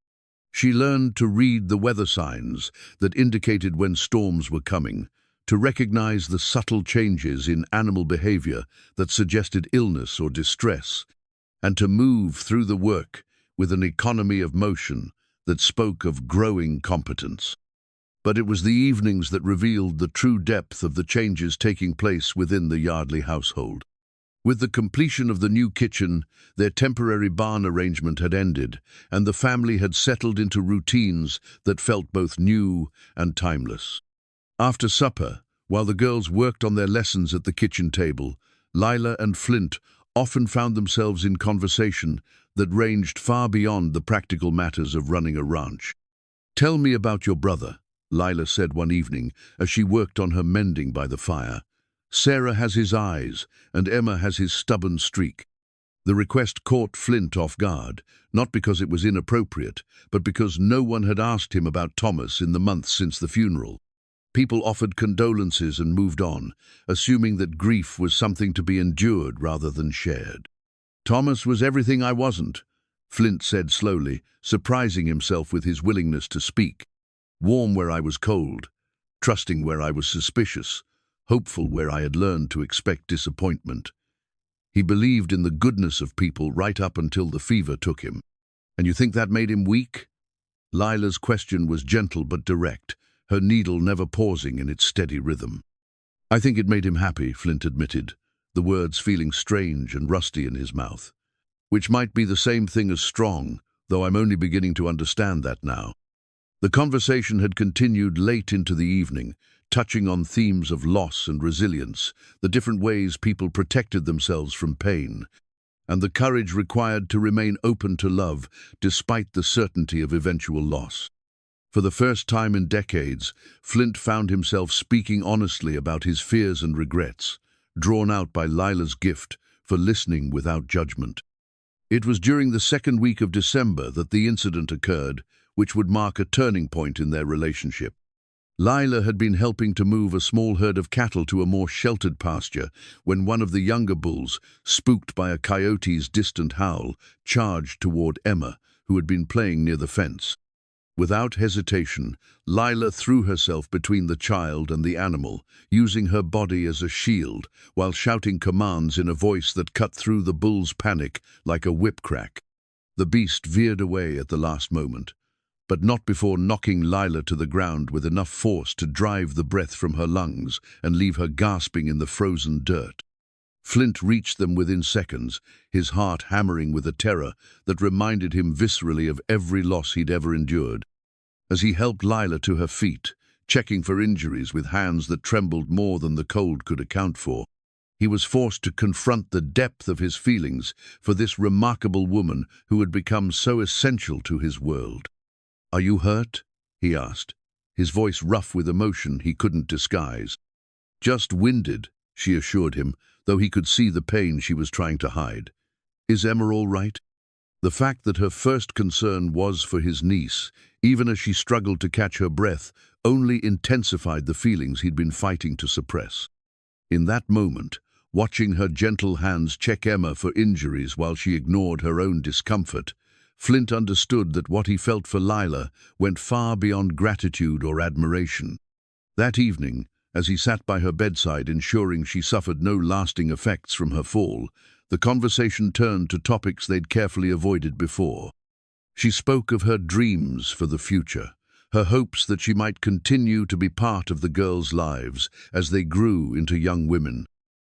She learned to read the weather signs that indicated when storms were coming, to recognize the subtle changes in animal behavior that suggested illness or distress, and to move through the work with an economy of motion that spoke of growing competence. But it was the evenings that revealed the true depth of the changes taking place within the Yardley household. With the completion of the new kitchen, their temporary barn arrangement had ended, and the family had settled into routines that felt both new and timeless. After supper, while the girls worked on their lessons at the kitchen table, Lila and Flint often found themselves in conversation that ranged far beyond the practical matters of running a ranch. "Tell me about your brother," Lila said one evening as she worked on her mending by the fire. "Sarah has his eyes, and Emma has his stubborn streak." The request caught Flint off guard, not because it was inappropriate, but because no one had asked him about Thomas in the months since the funeral. People offered condolences and moved on, assuming that grief was something to be endured rather than shared. "Thomas was everything I wasn't," Flint said slowly, surprising himself with his willingness to speak. "Warm where I was cold, trusting where I was suspicious, hopeful where I had learned to expect disappointment. He believed in the goodness of people right up until the fever took him." "And you think that made him weak?" Lila's question was gentle but direct, her needle never pausing in its steady rhythm. "I think it made him happy," Flint admitted, the words feeling strange and rusty in his mouth. "Which might be the same thing as strong, though I'm only beginning to understand that now." The conversation had continued late into the evening, touching on themes of loss and resilience, the different ways people protected themselves from pain, and the courage required to remain open to love despite the certainty of eventual loss. For the first time in decades, Flint found himself speaking honestly about his fears and regrets, drawn out by Lila's gift for listening without judgment. It was during the second week of December that the incident occurred, which would mark a turning point in their relationship. Lila had been helping to move a small herd of cattle to a more sheltered pasture when one of the younger bulls, spooked by a coyote's distant howl, charged toward Emma, who had been playing near the fence. Without hesitation, Lila threw herself between the child and the animal, using her body as a shield, while shouting commands in a voice that cut through the bull's panic like a whip crack. The beast veered away at the last moment, but not before knocking Lila to the ground with enough force to drive the breath from her lungs and leave her gasping in the frozen dirt. Flint reached them within seconds, his heart hammering with a terror that reminded him viscerally of every loss he'd ever endured. As he helped Lila to her feet, checking for injuries with hands that trembled more than the cold could account for, he was forced to confront the depth of his feelings for this remarkable woman who had become so essential to his world. "Are you hurt?" he asked, his voice rough with emotion he couldn't disguise. "Just winded," she assured him, though he could see the pain she was trying to hide. "Is Emma all right?" The fact that her first concern was for his niece, even as she struggled to catch her breath, only intensified the feelings he'd been fighting to suppress. In that moment, watching her gentle hands check Emma for injuries while she ignored her own discomfort, Flint understood that what he felt for Lila went far beyond gratitude or admiration. That evening, as he sat by her bedside ensuring she suffered no lasting effects from her fall, the conversation turned to topics they'd carefully avoided before. She spoke of her dreams for the future, her hopes that she might continue to be part of the girls' lives as they grew into young women.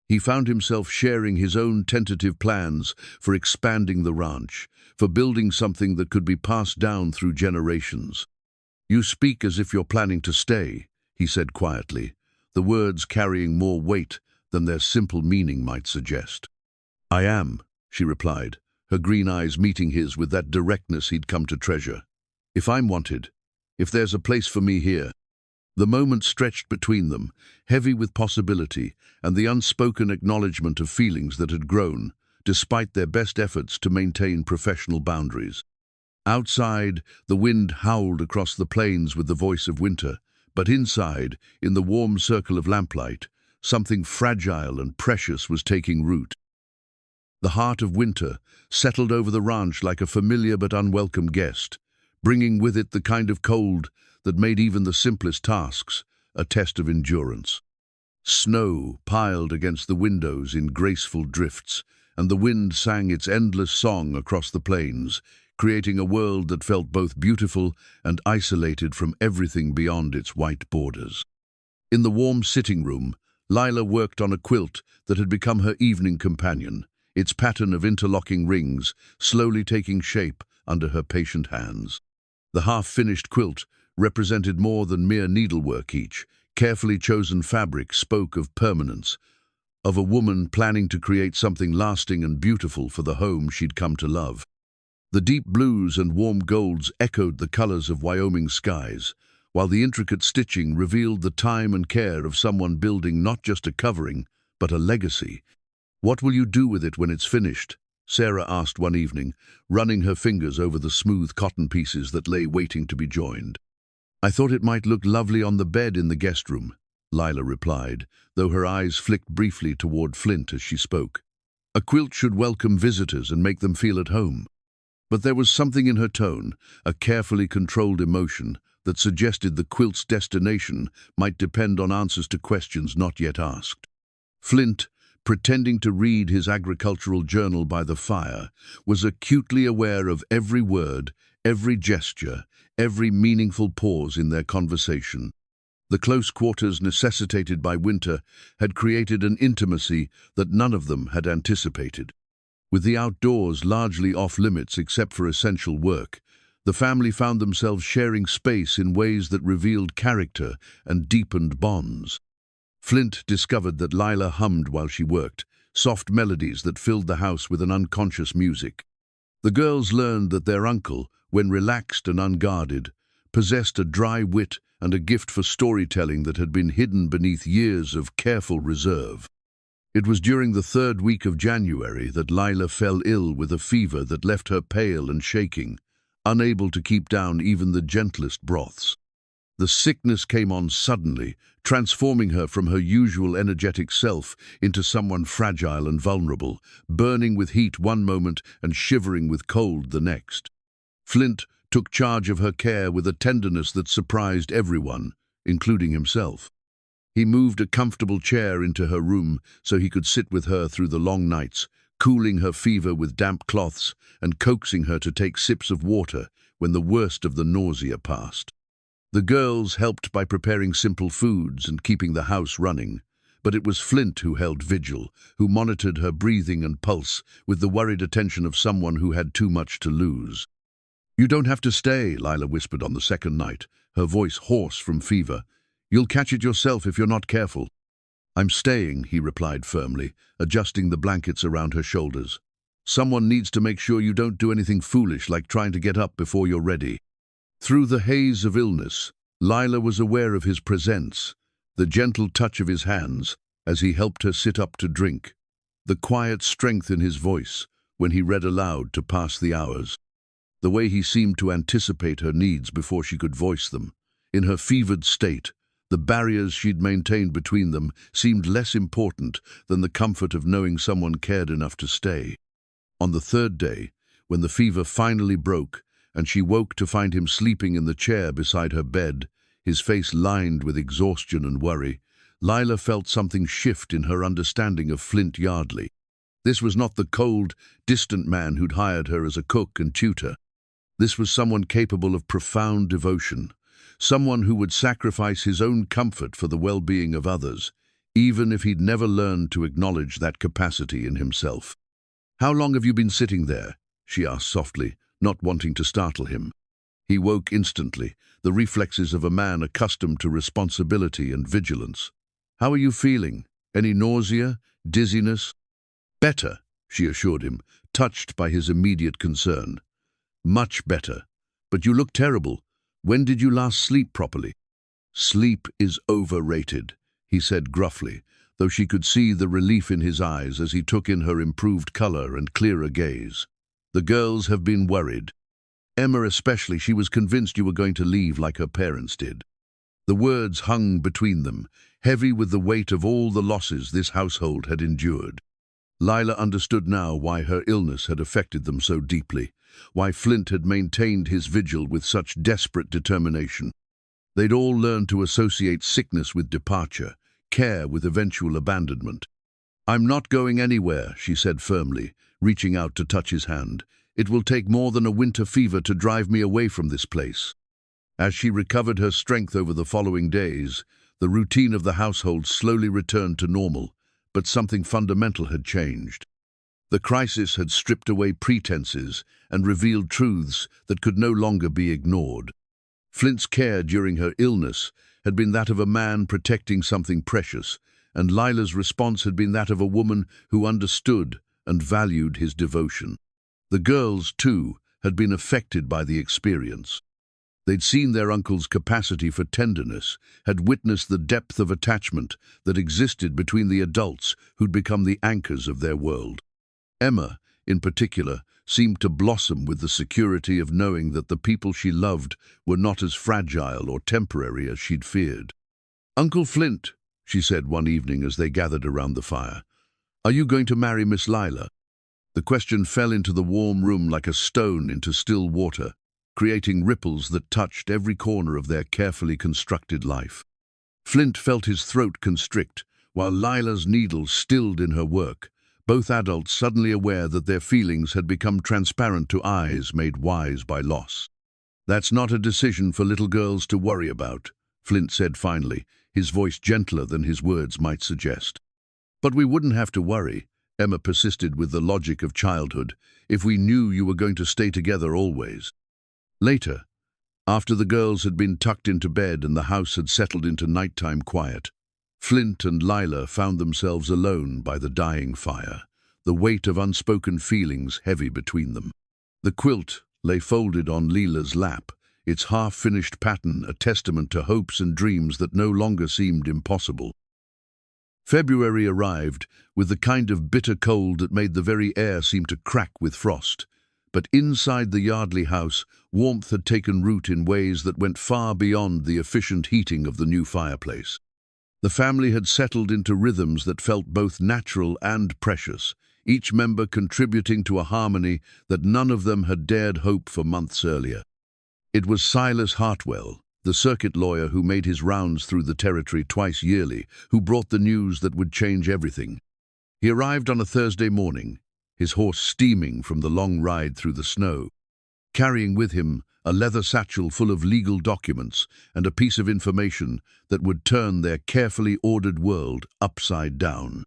He found himself sharing his own tentative plans for expanding the ranch, for building something that could be passed down through generations. "You speak as if you're planning to stay," he said quietly, the words carrying more weight than their simple meaning might suggest. "I am," she replied, her green eyes meeting his with that directness he'd come to treasure. "If I'm wanted, if there's a place for me here." The moment stretched between them, heavy with possibility and the unspoken acknowledgement of feelings that had grown, despite their best efforts to maintain professional boundaries. Outside, the wind howled across the plains with the voice of winter, but inside, in the warm circle of lamplight, something fragile and precious was taking root. The heart of winter settled over the ranch like a familiar but unwelcome guest, bringing with it the kind of cold that made even the simplest tasks a test of endurance. Snow piled against the windows in graceful drifts, and the wind sang its endless song across the plains, creating a world that felt both beautiful and isolated from everything beyond its white borders. In the warm sitting room, Lila worked on a quilt that had become her evening companion, its pattern of interlocking rings slowly taking shape under her patient hands. The half-finished quilt represented more than mere needlework each. Carefully chosen fabric spoke of permanence, of a woman planning to create something lasting and beautiful for the home she'd come to love. The deep blues and warm golds echoed the colors of Wyoming skies, while the intricate stitching revealed the time and care of someone building not just a covering, but a legacy. "What will you do with it when it's finished?" Sarah asked one evening, running her fingers over the smooth cotton pieces that lay waiting to be joined. "I thought it might look lovely on the bed in the guest room," Lila replied, though her eyes flicked briefly toward Flint as she spoke. "A quilt should welcome visitors and make them feel at home." But there was something in her tone, a carefully controlled emotion, that suggested the quilt's destination might depend on answers to questions not yet asked. Flint, pretending to read his agricultural journal by the fire, was acutely aware of every word, every gesture, every meaningful pause in their conversation. The close quarters necessitated by winter had created an intimacy that none of them had anticipated. With the outdoors largely off-limits except for essential work, the family found themselves sharing space in ways that revealed character and deepened bonds. Flint discovered that Lila hummed while she worked, soft melodies that filled the house with an unconscious music. The girls learned that their uncle, when relaxed and unguarded, possessed a dry wit and a gift for storytelling that had been hidden beneath years of careful reserve. It was during the third week of January that Lila fell ill with a fever that left her pale and shaking, unable to keep down even the gentlest broths. The sickness came on suddenly, transforming her from her usual energetic self into someone fragile and vulnerable, burning with heat one moment and shivering with cold the next. Flint took charge of her care with a tenderness that surprised everyone, including himself. He moved a comfortable chair into her room so he could sit with her through the long nights, cooling her fever with damp cloths and coaxing her to take sips of water when the worst of the nausea passed. The girls helped by preparing simple foods and keeping the house running, but it was Flint who held vigil, who monitored her breathing and pulse with the worried attention of someone who had too much to lose. "You don't have to stay," Lila whispered on the second night, her voice hoarse from fever. "You'll catch it yourself if you're not careful." "I'm staying," he replied firmly, adjusting the blankets around her shoulders. "Someone needs to make sure you don't do anything foolish like trying to get up before you're ready." Through the haze of illness, Lila was aware of his presence, the gentle touch of his hands as he helped her sit up to drink, the quiet strength in his voice when he read aloud to pass the hours, the way he seemed to anticipate her needs before she could voice them. In her fevered state, the barriers she'd maintained between them seemed less important than the comfort of knowing someone cared enough to stay. On the third day, when the fever finally broke, and she woke to find him sleeping in the chair beside her bed, his face lined with exhaustion and worry, Lila felt something shift in her understanding of Flint Yardley. This was not the cold, distant man who'd hired her as a cook and tutor. This was someone capable of profound devotion, someone who would sacrifice his own comfort for the well-being of others, even if he'd never learned to acknowledge that capacity in himself. "How long have you been sitting there?" she asked softly, not wanting to startle him. He woke instantly, the reflexes of a man accustomed to responsibility and vigilance. "How are you feeling? Any nausea? Dizziness?" "Better," she assured him, touched by his immediate concern. "Much better. But you look terrible. When did you last sleep properly?" "Sleep is overrated," he said gruffly, though she could see the relief in his eyes as he took in her improved color and clearer gaze. "The girls have been worried. Emma especially, she was convinced you were going to leave like her parents did." The words hung between them, heavy with the weight of all the losses this household had endured. Lila understood now why her illness had affected them so deeply, why Flint had maintained his vigil with such desperate determination. They'd all learned to associate sickness with departure, care with eventual abandonment. "I'm not going anywhere," she said firmly, reaching out to touch his hand. "It will take more than a winter fever to drive me away from this place." As she recovered her strength over the following days, the routine of the household slowly returned to normal, but something fundamental had changed. The crisis had stripped away pretenses and revealed truths that could no longer be ignored. Flint's care during her illness had been that of a man protecting something precious, and Lila's response had been that of a woman who understood and valued his devotion. The girls, too, had been affected by the experience. They'd seen their uncle's capacity for tenderness, had witnessed the depth of attachment that existed between the adults who'd become the anchors of their world. Emma, in particular, seemed to blossom with the security of knowing that the people she loved were not as fragile or temporary as she'd feared. "Uncle Flint," she said one evening as they gathered around the fire, "are you going to marry Miss Lila?" The question fell into the warm room like a stone into still water, creating ripples that touched every corner of their carefully constructed life. Flint felt his throat constrict, while Lila's needles stilled in her work, both adults suddenly aware that their feelings had become transparent to eyes made wise by loss. "That's not a decision for little girls to worry about," Flint said finally, his voice gentler than his words might suggest. "But we wouldn't have to worry," Emma persisted with the logic of childhood, "if we knew you were going to stay together always." Later, after the girls had been tucked into bed and the house had settled into nighttime quiet, Flint and Lila found themselves alone by the dying fire, the weight of unspoken feelings heavy between them. The quilt lay folded on Lila's lap, its half-finished pattern a testament to hopes and dreams that no longer seemed impossible. February arrived with the kind of bitter cold that made the very air seem to crack with frost. But inside the Yardley house, warmth had taken root in ways that went far beyond the efficient heating of the new fireplace. The family had settled into rhythms that felt both natural and precious, each member contributing to a harmony that none of them had dared hope for months earlier. It was Silas Hartwell, the circuit lawyer who made his rounds through the territory twice yearly, who brought the news that would change everything. He arrived on a Thursday morning, his horse steaming from the long ride through the snow, carrying with him a leather satchel full of legal documents and a piece of information that would turn their carefully ordered world upside down.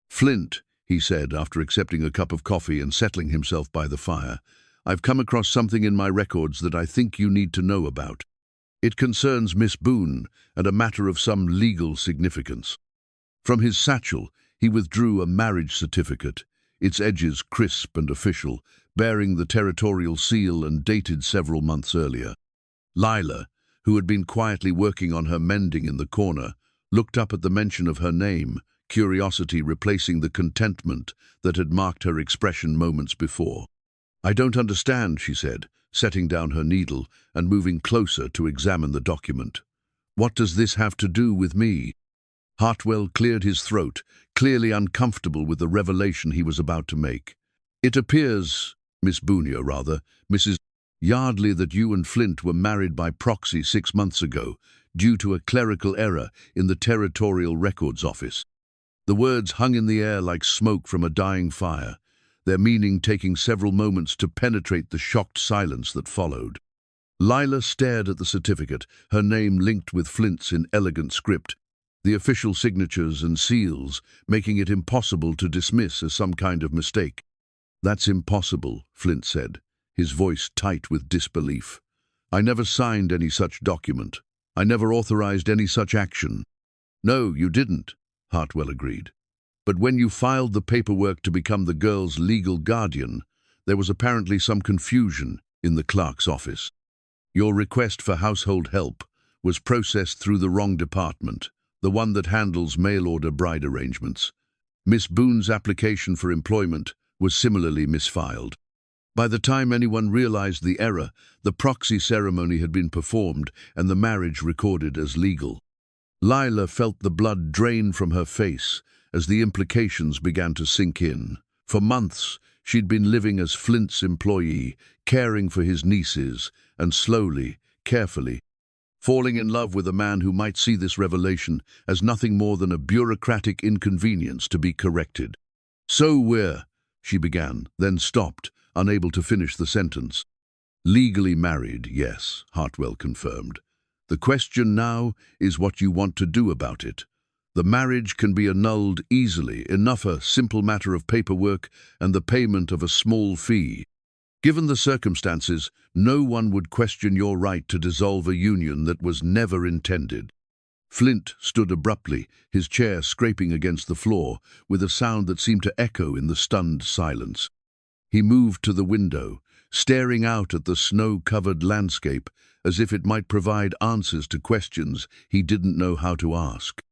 "Flint," he said after accepting a cup of coffee and settling himself by the fire, "I've come across something in my records that I think you need to know about. It concerns Miss Boone and a matter of some legal significance." From his satchel, he withdrew a marriage certificate, its edges crisp and official, bearing the territorial seal and dated several months earlier. Lila, who had been quietly working on her mending in the corner, looked up at the mention of her name, curiosity replacing the contentment that had marked her expression moments before. "I don't understand," she said, setting down her needle and moving closer to examine the document. "What does this have to do with me?" Hartwell cleared his throat, clearly uncomfortable with the revelation he was about to make. "It appears, Mrs. Yardley, that you and Flint were married by proxy 6 months ago, due to a clerical error in the Territorial Records Office." The words hung in the air like smoke from a dying fire, their meaning taking several moments to penetrate the shocked silence that followed. Lila stared at the certificate, her name linked with Flint's in elegant script, the official signatures and seals, making it impossible to dismiss as some kind of mistake. "That's impossible," Flint said, his voice tight with disbelief. "I never signed any such document. I never authorized any such action." "No, you didn't," Hartwell agreed. "But when you filed the paperwork to become the girl's legal guardian, there was apparently some confusion in the clerk's office. Your request for household help was processed through the wrong department, the one that handles mail-order bride arrangements. Miss Boone's application for employment was similarly misfiled. By the time anyone realized the error, the proxy ceremony had been performed and the marriage recorded as legal." Lila felt the blood drain from her face as the implications began to sink in. For months, she'd been living as Flint's employee, caring for his nieces, and slowly, carefully, falling in love with a man who might see this revelation as nothing more than a bureaucratic inconvenience to be corrected. "So we're," she began, then stopped, unable to finish the sentence. "Legally married, yes," Hartwell confirmed. "The question now is what you want to do about it. The marriage can be annulled easily, enough a simple matter of paperwork and the payment of a small fee. Given the circumstances, no one would question your right to dissolve a union that was never intended." Flint stood abruptly, his chair scraping against the floor, with a sound that seemed to echo in the stunned silence. He moved to the window, staring out at the snow-covered landscape as if it might provide answers to questions he didn't know how to ask.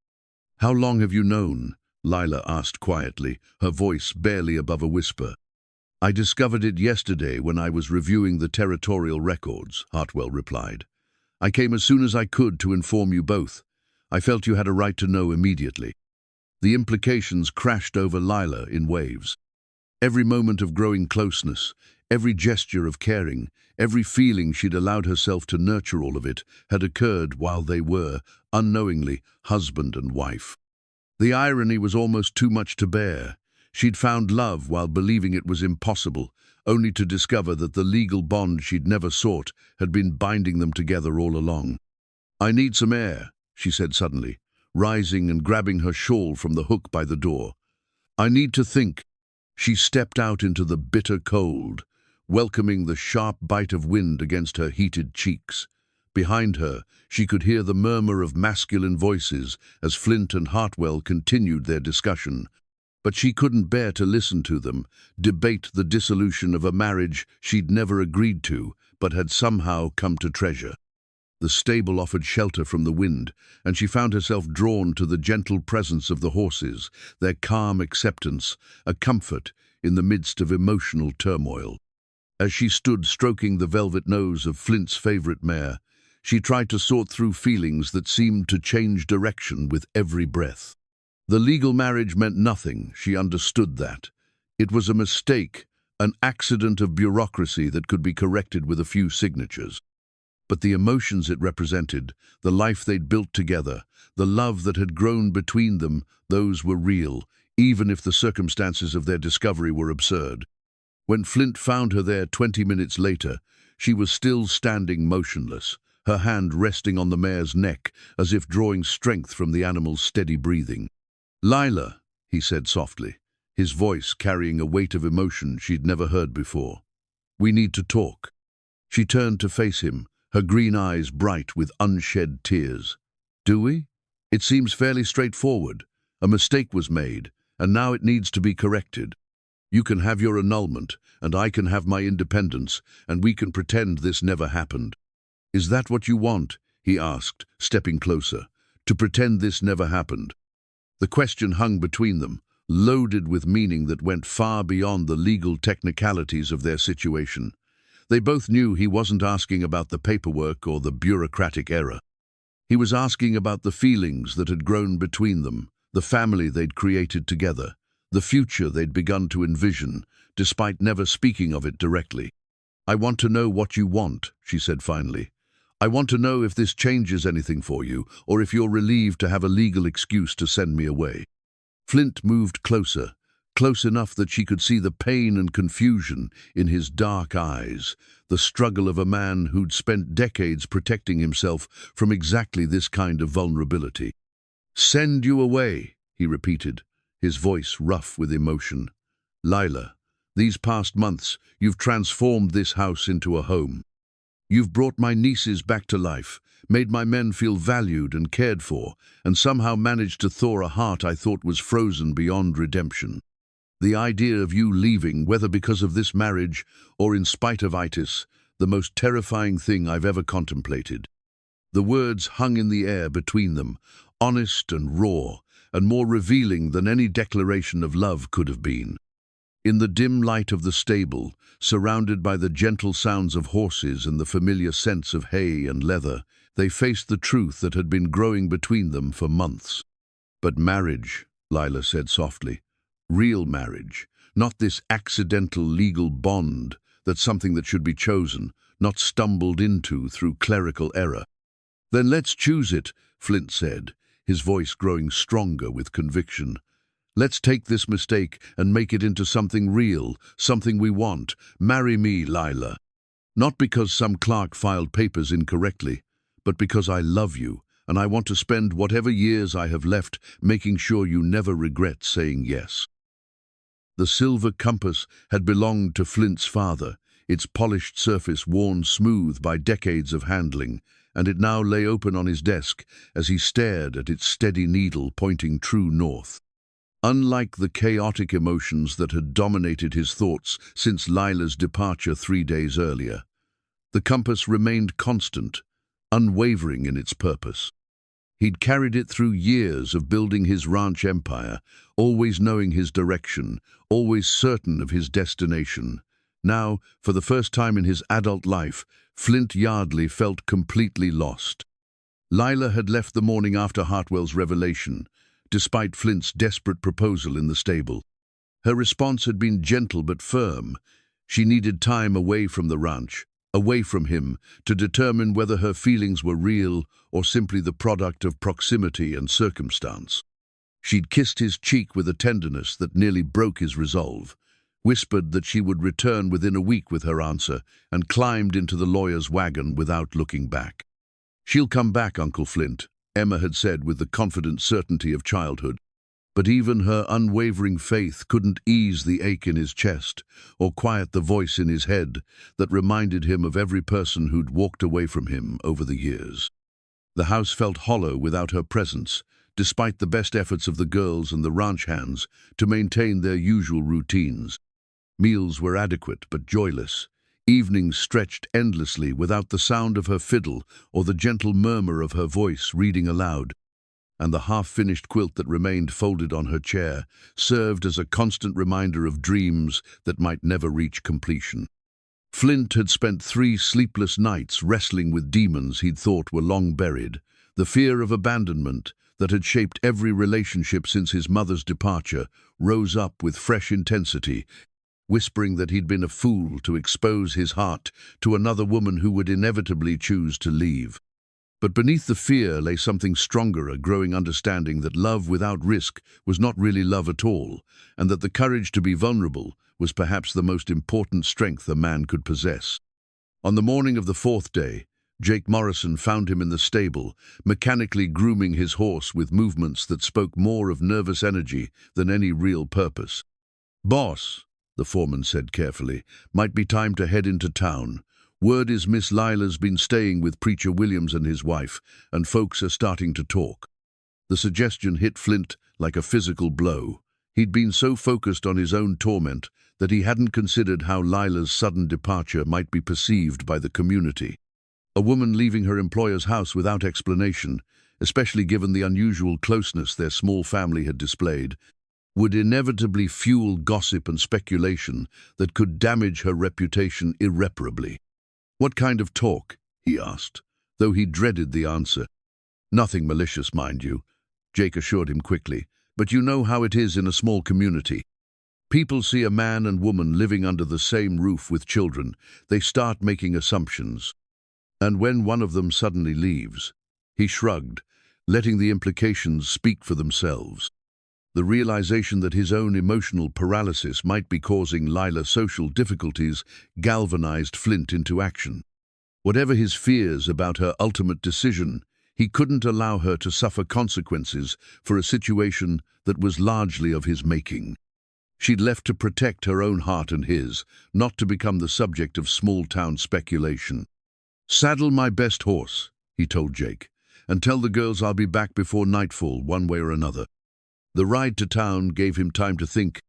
"How long have you known?" Lila asked quietly, her voice barely above a whisper. "I discovered it yesterday when I was reviewing the territorial records," Hartwell replied. "I came as soon as I could to inform you both. I felt you had a right to know immediately." The implications crashed over Lila in waves. Every moment of growing closeness, every gesture of caring, every feeling she'd allowed herself to nurture, all of it had occurred while they were, unknowingly, husband and wife. The irony was almost too much to bear. She'd found love while believing it was impossible, only to discover that the legal bond she'd never sought had been binding them together all along. "I need some air," she said suddenly, rising and grabbing her shawl from the hook by the door. "I need to think." She stepped out into the bitter cold, welcoming the sharp bite of wind against her heated cheeks. Behind her, she could hear the murmur of masculine voices as Flint and Hartwell continued their discussion. But she couldn't bear to listen to them, debate the dissolution of a marriage she'd never agreed to, but had somehow come to treasure. The stable offered shelter from the wind, and she found herself drawn to the gentle presence of the horses, their calm acceptance, a comfort in the midst of emotional turmoil. As she stood stroking the velvet nose of Flint's favorite mare, she tried to sort through feelings that seemed to change direction with every breath. The legal marriage meant nothing, she understood that. It was a mistake, an accident of bureaucracy that could be corrected with a few signatures. But the emotions it represented, the life they'd built together, the love that had grown between them, those were real, even if the circumstances of their discovery were absurd. When Flint found her there 20 minutes later, she was still standing motionless, her hand resting on the mare's neck as if drawing strength from the animal's steady breathing. "Lila," he said softly, his voice carrying a weight of emotion she'd never heard before. "We need to talk." She turned to face him, her green eyes bright with unshed tears. "Do we? It seems fairly straightforward. A mistake was made, and now it needs to be corrected. You can have your annulment, and I can have my independence, and we can pretend this never happened." "Is that what you want?" he asked, stepping closer. "To pretend this never happened?" The question hung between them, loaded with meaning that went far beyond the legal technicalities of their situation. They both knew he wasn't asking about the paperwork or the bureaucratic error. He was asking about the feelings that had grown between them, the family they'd created together, the future they'd begun to envision, despite never speaking of it directly. "I want to know what you want," she said finally. "I want to know if this changes anything for you, or if you're relieved to have a legal excuse to send me away." Flint moved closer, close enough that she could see the pain and confusion in his dark eyes, the struggle of a man who'd spent decades protecting himself from exactly this kind of vulnerability. "Send you away," he repeated, his voice rough with emotion. "Lila, these past months, you've transformed this house into a home. You've brought my nieces back to life, made my men feel valued and cared for, and somehow managed to thaw a heart I thought was frozen beyond redemption. The idea of you leaving, whether because of this marriage or in spite of itis, the most terrifying thing I've ever contemplated." The words hung in the air between them, honest and raw, and more revealing than any declaration of love could have been. In the dim light of the stable, surrounded by the gentle sounds of horses and the familiar scents of hay and leather, they faced the truth that had been growing between them for months. "But marriage," Lila said softly, "real marriage, not this accidental legal bond that's something that should be chosen, not stumbled into through clerical error." "Then let's choose it," Flint said, his voice growing stronger with conviction. "Let's take this mistake and make it into something real, something we want. Marry me, Lila. Not because some clerk filed papers incorrectly, but because I love you, and I want to spend whatever years I have left making sure you never regret saying yes." The silver compass had belonged to Flint's father, its polished surface worn smooth by decades of handling, and it now lay open on his desk as he stared at its steady needle pointing true north. Unlike the chaotic emotions that had dominated his thoughts since Lila's departure 3 days earlier, the compass remained constant, unwavering in its purpose. He'd carried it through years of building his ranch empire, always knowing his direction, always certain of his destination. Now, for the first time in his adult life, Flint Yardley felt completely lost. Lila had left the morning after Hartwell's revelation, despite Flint's desperate proposal in the stable. Her response had been gentle but firm. She needed time away from the ranch, away from him, to determine whether her feelings were real or simply the product of proximity and circumstance. She'd kissed his cheek with a tenderness that nearly broke his resolve, whispered that she would return within a week with her answer, and climbed into the lawyer's wagon without looking back. "She'll come back, Uncle Flint," Emma had said with the confident certainty of childhood. But even her unwavering faith couldn't ease the ache in his chest or quiet the voice in his head that reminded him of every person who'd walked away from him over the years. The house felt hollow without her presence, despite the best efforts of the girls and the ranch hands to maintain their usual routines. Meals were adequate but joyless. Evenings stretched endlessly without the sound of her fiddle or the gentle murmur of her voice reading aloud. And the half-finished quilt that remained folded on her chair served as a constant reminder of dreams that might never reach completion. Flint had spent 3 sleepless nights wrestling with demons he'd thought were long buried. The fear of abandonment that had shaped every relationship since his mother's departure rose up with fresh intensity, whispering that he'd been a fool to expose his heart to another woman who would inevitably choose to leave. But beneath the fear lay something stronger, a growing understanding that love without risk was not really love at all, and that the courage to be vulnerable was perhaps the most important strength a man could possess. On the morning of the 4th day, Jake Morrison found him in the stable, mechanically grooming his horse with movements that spoke more of nervous energy than any real purpose. "Boss," the foreman said carefully, "might be time to head into town. Word is Miss Lila's been staying with Preacher Williams and his wife, and folks are starting to talk." The suggestion hit Flint like a physical blow. He'd been so focused on his own torment that he hadn't considered how Lila's sudden departure might be perceived by the community. A woman leaving her employer's house without explanation, especially given the unusual closeness their small family had displayed, would inevitably fuel gossip and speculation that could damage her reputation irreparably. "What kind of talk?" he asked, though he dreaded the answer. "Nothing malicious, mind you," Jake assured him quickly, "but you know how it is in a small community. People see a man and woman living under the same roof with children. They start making assumptions. And when one of them suddenly leaves," he shrugged, letting the implications speak for themselves. The realization that his own emotional paralysis might be causing Lila social difficulties galvanized Flint into action. Whatever his fears about her ultimate decision, he couldn't allow her to suffer consequences for a situation that was largely of his making. She'd left to protect her own heart and his, not to become the subject of small-town speculation. "Saddle my best horse," he told Jake, "and tell the girls I'll be back before nightfall, one way or another." The ride to town gave him time to think,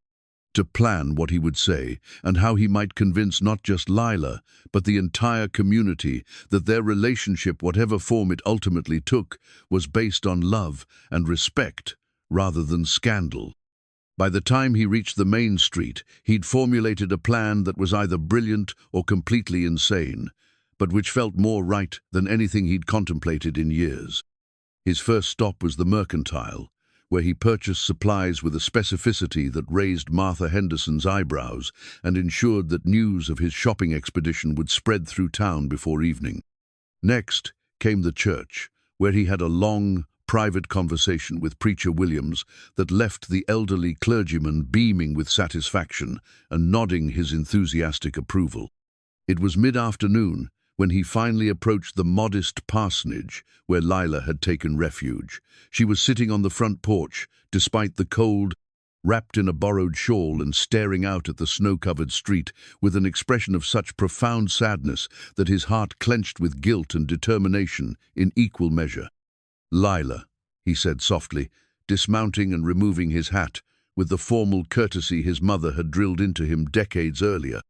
to plan what he would say, and how he might convince not just Lila, but the entire community that their relationship, whatever form it ultimately took, was based on love and respect rather than scandal. By the time he reached the main street, he'd formulated a plan that was either brilliant or completely insane, but which felt more right than anything he'd contemplated in years. His first stop was the Mercantile, where he purchased supplies with a specificity that raised Martha Henderson's eyebrows and ensured that news of his shopping expedition would spread through town before evening. Next came the church, where he had a long, private conversation with Preacher Williams that left the elderly clergyman beaming with satisfaction and nodding his enthusiastic approval. It was mid-afternoon when he finally approached the modest parsonage where Lila had taken refuge. She was sitting on the front porch, despite the cold, wrapped in a borrowed shawl and staring out at the snow-covered street with an expression of such profound sadness that his heart clenched with guilt and determination in equal measure. "Lila," he said softly, dismounting and removing his hat with the formal courtesy his mother had drilled into him decades earlier.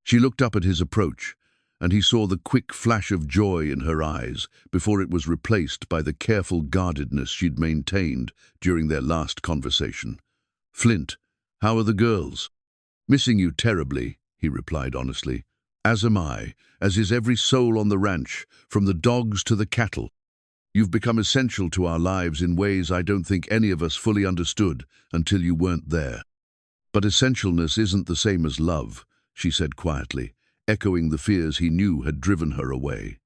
She looked up at his approach, and he saw the quick flash of joy in her eyes before it was replaced by the careful guardedness she'd maintained during their last conversation. "Flint, how are the girls?" "Missing you terribly," he replied honestly. "As am I, as is every soul on the ranch, from the dogs to the cattle. You've become essential to our lives in ways I don't think any of us fully understood until you weren't there." "But essentialness isn't the same as love," she said quietly, echoing the fears he knew had driven her away.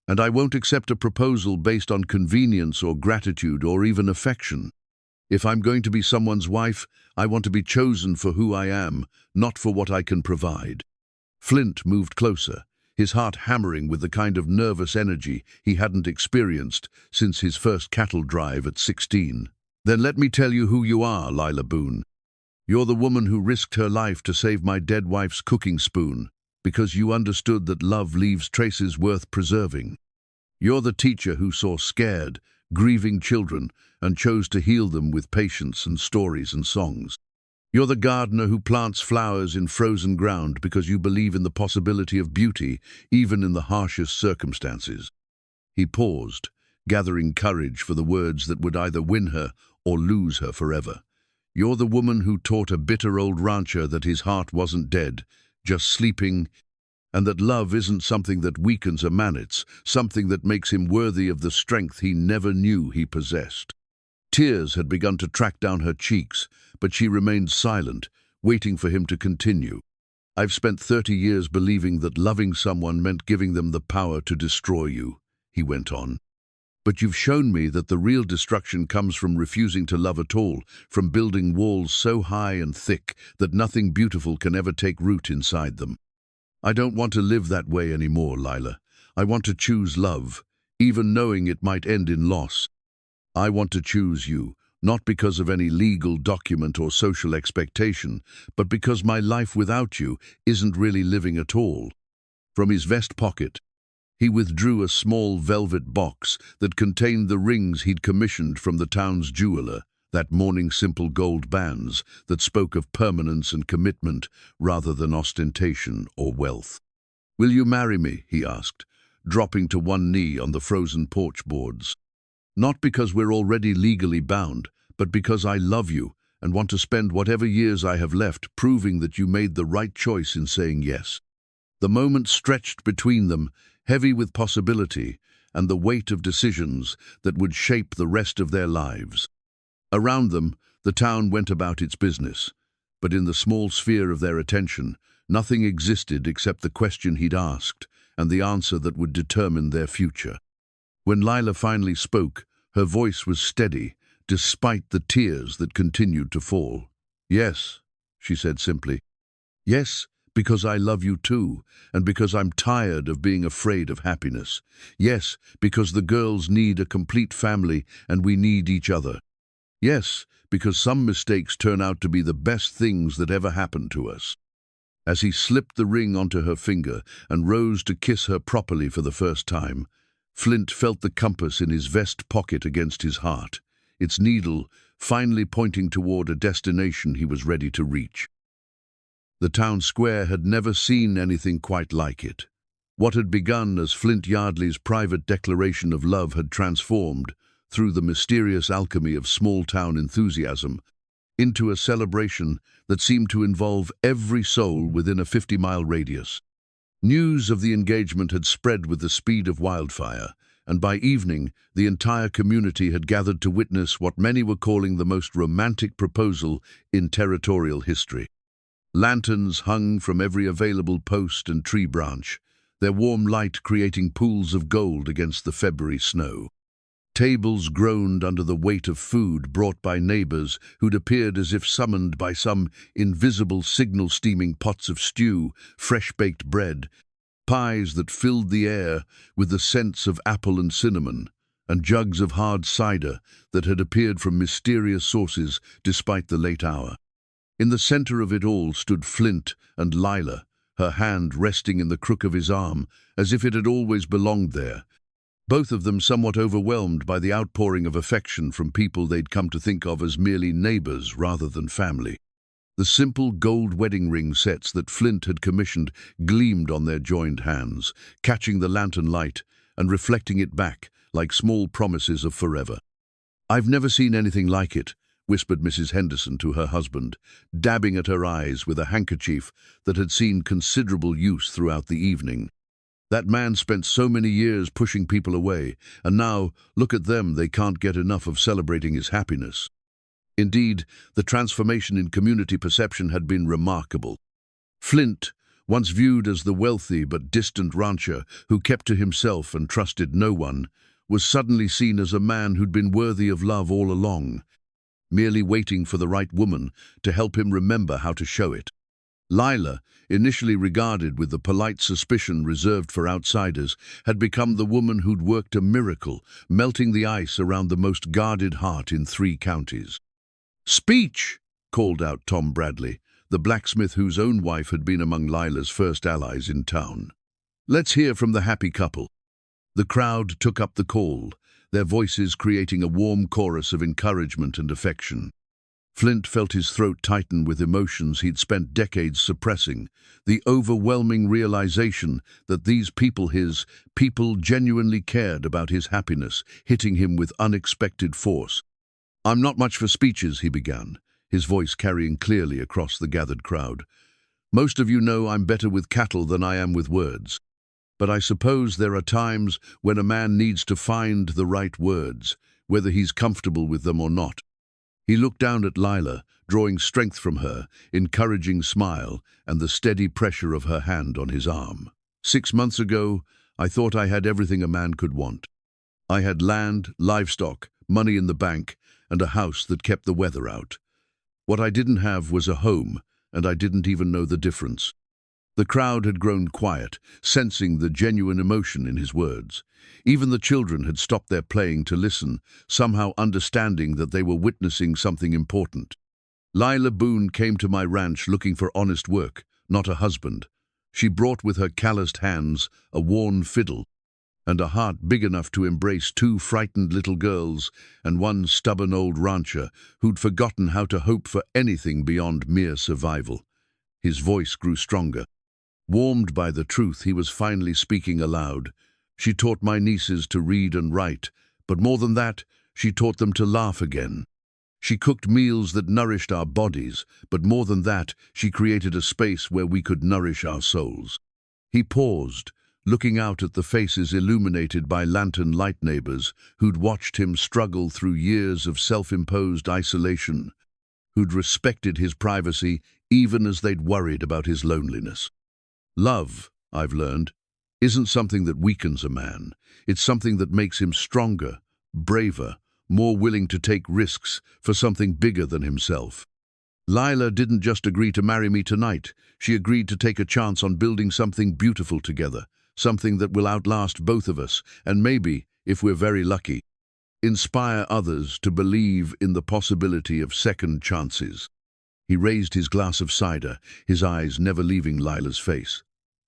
"And I won't accept a proposal based on convenience or gratitude or even affection." If I'm going to be someone's wife, I want to be chosen for who I am, not for what I can provide." Flint moved closer, his heart hammering with the kind of nervous energy he hadn't experienced since his first cattle drive at 16. "Then let me tell you who you are, Lila Boone. You're the woman who risked her life to save my dead wife's cooking spoon, because you understood that love leaves traces worth preserving. You're the teacher who saw scared, grieving children and chose to heal them with patience and stories and songs. You're the gardener who plants flowers in frozen ground because you believe in the possibility of beauty, even in the harshest circumstances." He paused, gathering courage for the words that would either win her or lose her forever. "You're the woman who taught a bitter old rancher that his heart wasn't dead, just sleeping, and that love isn't something that weakens a man, it's something that makes him worthy of the strength he never knew he possessed." Tears had begun to track down her cheeks, but she remained silent, waiting for him to continue. "I've spent 30 years believing that loving someone meant giving them the power to destroy you," he went on. "But you've shown me that the real destruction comes from refusing to love at all, from building walls so high and thick that nothing beautiful can ever take root inside them. I don't want to live that way anymore, Lila. I want to choose love, even knowing it might end in loss. I want to choose you, not because of any legal document or social expectation, but because my life without you isn't really living at all." From his vest pocket, he withdrew a small velvet box that contained the rings he'd commissioned from the town's jeweler, that morning simple gold bands that spoke of permanence and commitment rather than ostentation or wealth. "Will you marry me?" he asked, dropping to one knee on the frozen porch boards. "Not because we're already legally bound, but because I love you and want to spend whatever years I have left proving that you made the right choice in saying yes." The moment stretched between them, heavy with possibility and the weight of decisions that would shape the rest of their lives. Around them, the town went about its business, but in the small sphere of their attention, nothing existed except the question he'd asked and the answer that would determine their future. When Lila finally spoke, her voice was steady, despite the tears that continued to fall. "Yes," she said simply. "Yes, because I love you too, and because I'm tired of being afraid of happiness. Yes, because the girls need a complete family and we need each other. Yes, because some mistakes turn out to be the best things that ever happened to us." As he slipped the ring onto her finger and rose to kiss her properly for the first time, Flint felt the compass in his vest pocket against his heart, its needle finally pointing toward a destination he was ready to reach. The town square had never seen anything quite like it. What had begun as Flint Yardley's private declaration of love had transformed, through the mysterious alchemy of small-town enthusiasm, into a celebration that seemed to involve every soul within a 50-mile radius. News of the engagement had spread with the speed of wildfire, and by evening, the entire community had gathered to witness what many were calling the most romantic proposal in territorial history. Lanterns hung from every available post and tree branch, their warm light creating pools of gold against the February snow. Tables groaned under the weight of food brought by neighbors who'd appeared as if summoned by some invisible signal, steaming pots of stew, fresh-baked bread, pies that filled the air with the scents of apple and cinnamon, and jugs of hard cider that had appeared from mysterious sources despite the late hour. In the center of it all stood Flint and Lila, her hand resting in the crook of his arm, as if it had always belonged there, both of them somewhat overwhelmed by the outpouring of affection from people they'd come to think of as merely neighbors rather than family. The simple gold wedding ring sets that Flint had commissioned gleamed on their joined hands, catching the lantern light and reflecting it back like small promises of forever. "I've never seen anything like it," whispered Mrs. Henderson to her husband, dabbing at her eyes with a handkerchief that had seen considerable use throughout the evening. "That man spent so many years pushing people away, and now, look at them, they can't get enough of celebrating his happiness." Indeed, the transformation in community perception had been remarkable. Flint, once viewed as the wealthy but distant rancher who kept to himself and trusted no one, was suddenly seen as a man who'd been worthy of love all along. merely waiting for the right woman to help him remember how to show it. Lila, initially regarded with the polite suspicion reserved for outsiders, had become the woman who'd worked a miracle, melting the ice around the most guarded heart in 3 counties. "Speech!" called out Tom Bradley, the blacksmith whose own wife had been among Lila's first allies in town. "Let's hear from the happy couple." The crowd took up the call, their voices creating a warm chorus of encouragement and affection. Flint felt his throat tighten with emotions he'd spent decades suppressing, the overwhelming realization that these people genuinely cared about his happiness, hitting him with unexpected force. "I'm not much for speeches," he began, his voice carrying clearly across the gathered crowd. "Most of you know I'm better with cattle than I am with words. But I suppose there are times when a man needs to find the right words, whether he's comfortable with them or not." He looked down at Lila, drawing strength from her, encouraging smile, and the steady pressure of her hand on his arm. "6 months ago, I thought I had everything a man could want. I had land, livestock, money in the bank, and a house that kept the weather out. What I didn't have was a home, and I didn't even know the difference." The crowd had grown quiet, sensing the genuine emotion in his words. Even the children had stopped their playing to listen, somehow understanding that they were witnessing something important. "Lila Boone came to my ranch looking for honest work, not a husband. She brought with her calloused hands a worn fiddle, and a heart big enough to embrace 2 frightened little girls and 1 stubborn old rancher who'd forgotten how to hope for anything beyond mere survival." His voice grew stronger. Warmed by the truth, he was finally speaking aloud. "She taught my nieces to read and write, but more than that, she taught them to laugh again. She cooked meals that nourished our bodies, but more than that, she created a space where we could nourish our souls." He paused, looking out at the faces illuminated by lantern light neighbors who'd watched him struggle through years of self-imposed isolation, who'd respected his privacy even as they'd worried about his loneliness. "Love, I've learned, isn't something that weakens a man. It's something that makes him stronger, braver, more willing to take risks for something bigger than himself. Lila didn't just agree to marry me tonight. She agreed to take a chance on building something beautiful together, something that will outlast both of us, and maybe, if we're very lucky, inspire others to believe in the possibility of second chances." He raised his glass of cider, his eyes never leaving Lila's face.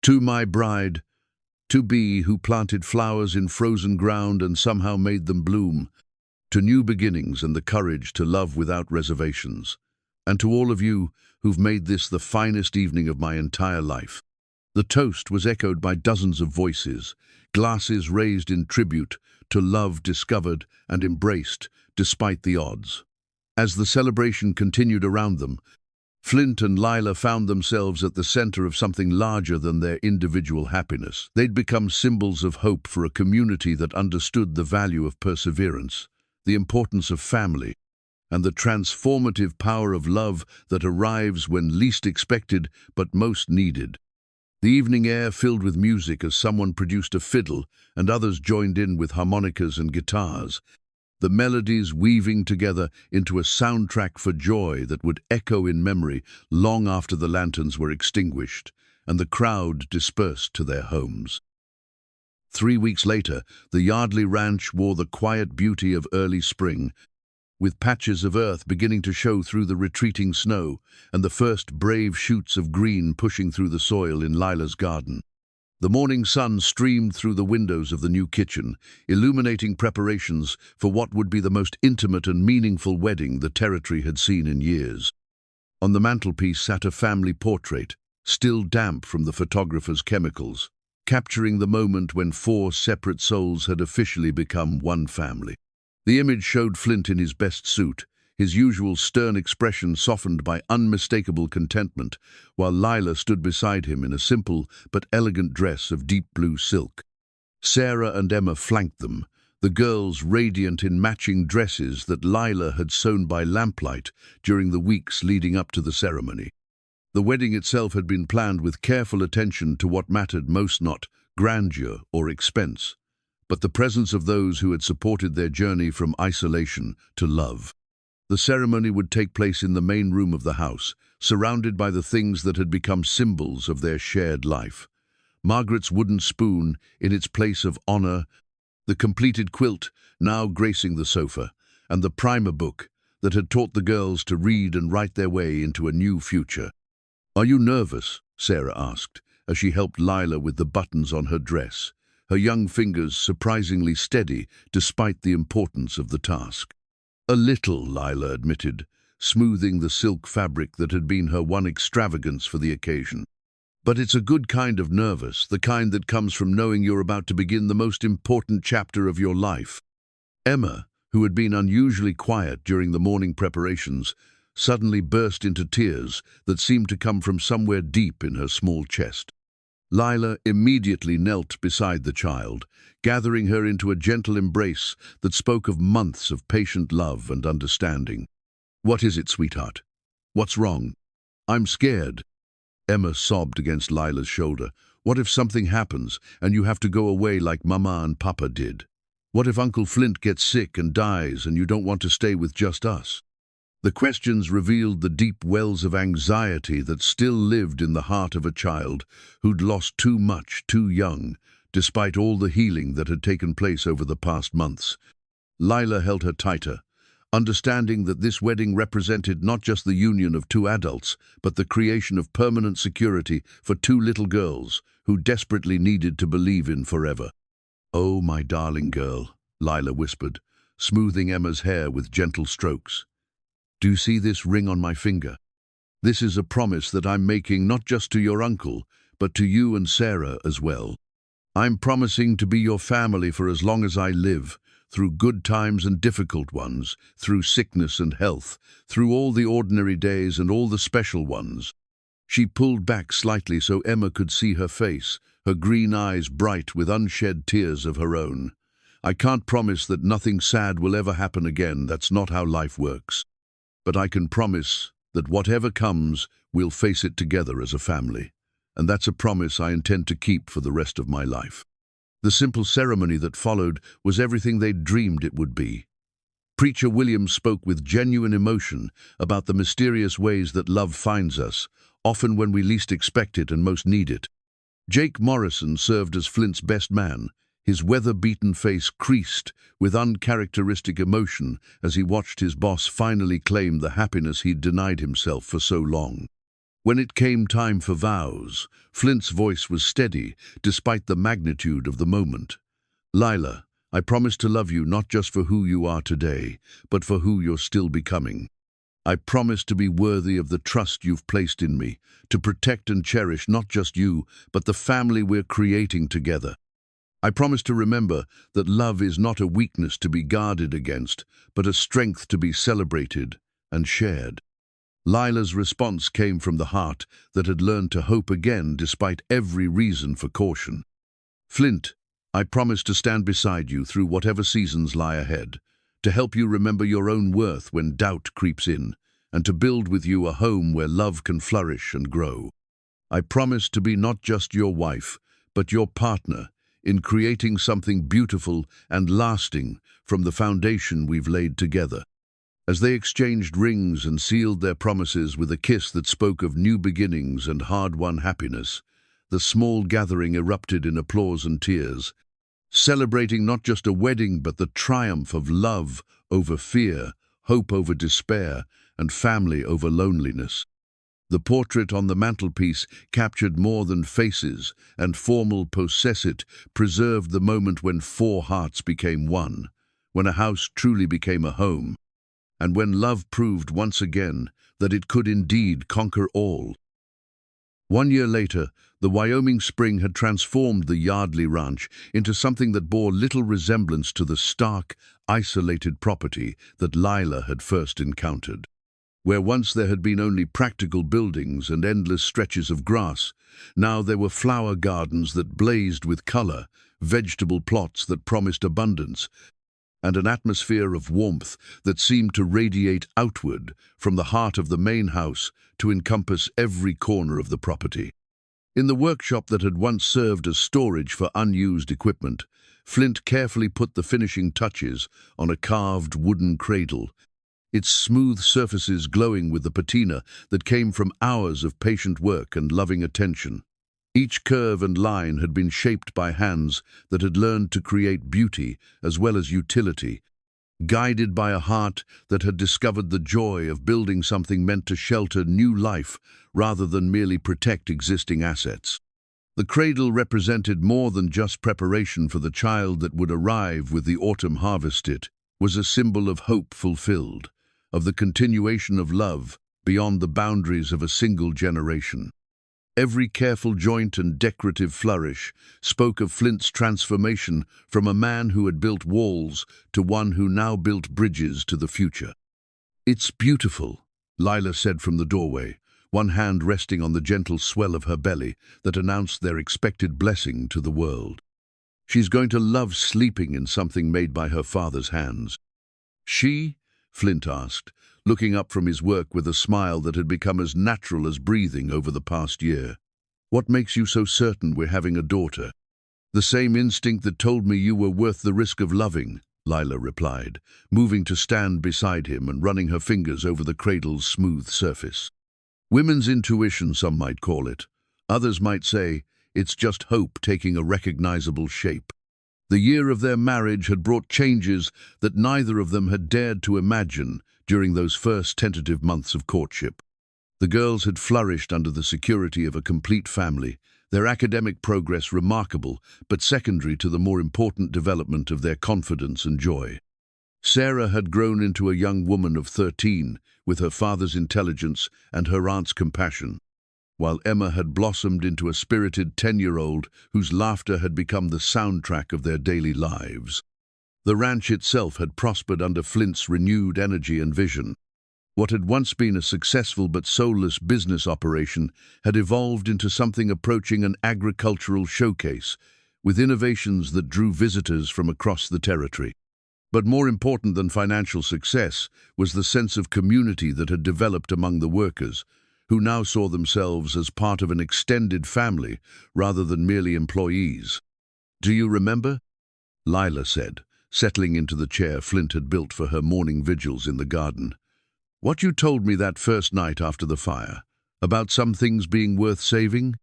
"To my bride, to be who planted flowers in frozen ground and somehow made them bloom, to new beginnings and the courage to love without reservations, and to all of you who've made this the finest evening of my entire life." The toast was echoed by dozens of voices, glasses raised in tribute to love discovered and embraced despite the odds. As the celebration continued around them, Flint and Lila found themselves at the center of something larger than their individual happiness. They'd become symbols of hope for a community that understood the value of perseverance, the importance of family, and the transformative power of love that arrives when least expected but most needed. The evening air filled with music as someone produced a fiddle and others joined in with harmonicas and guitars, the melodies weaving together into a soundtrack for joy that would echo in memory long after the lanterns were extinguished and the crowd dispersed to their homes. 3 weeks later, the Yardley ranch wore the quiet beauty of early spring, with patches of earth beginning to show through the retreating snow and the first brave shoots of green pushing through the soil in Lila's garden. The morning sun streamed through the windows of the new kitchen, illuminating preparations for what would be the most intimate and meaningful wedding the territory had seen in years. On the mantelpiece sat a family portrait, still damp from the photographer's chemicals, capturing the moment when 4 separate souls had officially become one family. The image showed Flint in his best suit, his usual stern expression softened by unmistakable contentment, while Lila stood beside him in a simple but elegant dress of deep blue silk. Sarah and Emma flanked them, the girls radiant in matching dresses that Lila had sewn by lamplight during the weeks leading up to the ceremony. The wedding itself had been planned with careful attention to what mattered most, not grandeur or expense, but the presence of those who had supported their journey from isolation to love. The ceremony would take place in the main room of the house, surrounded by the things that had become symbols of their shared life. Margaret's wooden spoon in its place of honor, the completed quilt now gracing the sofa, and the primer book that had taught the girls to read and write their way into a new future. "Are you nervous?" Sarah asked, as she helped Lila with the buttons on her dress, her young fingers surprisingly steady despite the importance of the task. "A little," Lila admitted, smoothing the silk fabric that had been her one extravagance for the occasion. "But it's a good kind of nervous, the kind that comes from knowing you're about to begin the most important chapter of your life." Emma, who had been unusually quiet during the morning preparations, suddenly burst into tears that seemed to come from somewhere deep in her small chest. Lila immediately knelt beside the child, gathering her into a gentle embrace that spoke of months of patient love and understanding. "What is it, sweetheart? What's wrong?" "I'm scared." Emma sobbed against Lila's shoulder. "What if something happens and you have to go away like Mama and Papa did? What if Uncle Flint gets sick and dies and you don't want to stay with just us?" The questions revealed the deep wells of anxiety that still lived in the heart of a child who'd lost too much too young, despite all the healing that had taken place over the past months. Lila held her tighter, understanding that this wedding represented not just the union of two adults, but the creation of permanent security for two little girls who desperately needed to believe in forever. "Oh, my darling girl," Lila whispered, smoothing Emma's hair with gentle strokes. "Do you see this ring on my finger? This is a promise that I'm making not just to your uncle, but to you and Sarah as well. I'm promising to be your family for as long as I live, through good times and difficult ones, through sickness and health, through all the ordinary days and all the special ones." She pulled back slightly so Emma could see her face, her green eyes bright with unshed tears of her own. "I can't promise that nothing sad will ever happen again, that's not how life works. But I can promise that whatever comes, we'll face it together as a family. And that's a promise I intend to keep for the rest of my life." The simple ceremony that followed was everything they'd dreamed it would be. Preacher Williams spoke with genuine emotion about the mysterious ways that love finds us, often when we least expect it and most need it. Jake Morrison served as Flint's best man, his weather-beaten face creased with uncharacteristic emotion as he watched his boss finally claim the happiness he'd denied himself for so long. When it came time for vows, Flint's voice was steady despite the magnitude of the moment. "Lila, I promise to love you not just for who you are today, but for who you're still becoming. I promise to be worthy of the trust you've placed in me, to protect and cherish not just you, but the family we're creating together. I promise to remember that love is not a weakness to be guarded against, but a strength to be celebrated and shared." Lila's response came from the heart that had learned to hope again despite every reason for caution. "Flint, I promise to stand beside you through whatever seasons lie ahead, to help you remember your own worth when doubt creeps in, and to build with you a home where love can flourish and grow. I promise to be not just your wife, but your partner in creating something beautiful and lasting from the foundation we've laid together." As they exchanged rings and sealed their promises with a kiss that spoke of new beginnings and hard-won happiness, the small gathering erupted in applause and tears, celebrating not just a wedding but the triumph of love over fear, hope over despair, and family over loneliness. The portrait on the mantelpiece captured more than faces, and formal possessit preserved the moment when four hearts became one, when a house truly became a home, and when love proved once again that it could indeed conquer all. 1 year later, the Wyoming spring had transformed the Yardley ranch into something that bore little resemblance to the stark, isolated property that Lila had first encountered. Where once there had been only practical buildings and endless stretches of grass, now there were flower gardens that blazed with color, vegetable plots that promised abundance, and an atmosphere of warmth that seemed to radiate outward from the heart of the main house to encompass every corner of the property. In the workshop that had once served as storage for unused equipment, Flint carefully put the finishing touches on a carved wooden cradle, its smooth surfaces glowing with the patina that came from hours of patient work and loving attention. Each curve and line had been shaped by hands that had learned to create beauty as well as utility, guided by a heart that had discovered the joy of building something meant to shelter new life rather than merely protect existing assets. The cradle represented more than just preparation for the child that would arrive with the autumn harvest. It was a symbol of hope fulfilled, of the continuation of love beyond the boundaries of a single generation. Every careful joint and decorative flourish spoke of Flint's transformation from a man who had built walls to one who now built bridges to the future. "It's beautiful," Lila said from the doorway, one hand resting on the gentle swell of her belly that announced their expected blessing to the world. "She's going to love sleeping in something made by her father's hands." "She?" Flint asked, looking up from his work with a smile that had become as natural as breathing over the past year. "What makes you so certain we're having a daughter?" "The same instinct that told me you were worth the risk of loving," Lila replied, moving to stand beside him and running her fingers over the cradle's smooth surface. "Women's intuition, some might call it. Others might say it's just hope taking a recognizable shape." The year of their marriage had brought changes that neither of them had dared to imagine during those first tentative months of courtship. The girls had flourished under the security of a complete family, their academic progress remarkable but secondary to the more important development of their confidence and joy. Sarah had grown into a young woman of 13, with her father's intelligence and her aunt's compassion, while Emma had blossomed into a spirited 10-year-old whose laughter had become the soundtrack of their daily lives. The ranch itself had prospered under Flint's renewed energy and vision. What had once been a successful but soulless business operation had evolved into something approaching an agricultural showcase, with innovations that drew visitors from across the territory. But more important than financial success was the sense of community that had developed among the workers, who now saw themselves as part of an extended family rather than merely employees. "Do you remember?" Lila said, settling into the chair Flint had built for her morning vigils in the garden. "What you told me that first night after the fire, about some things being worth saving?"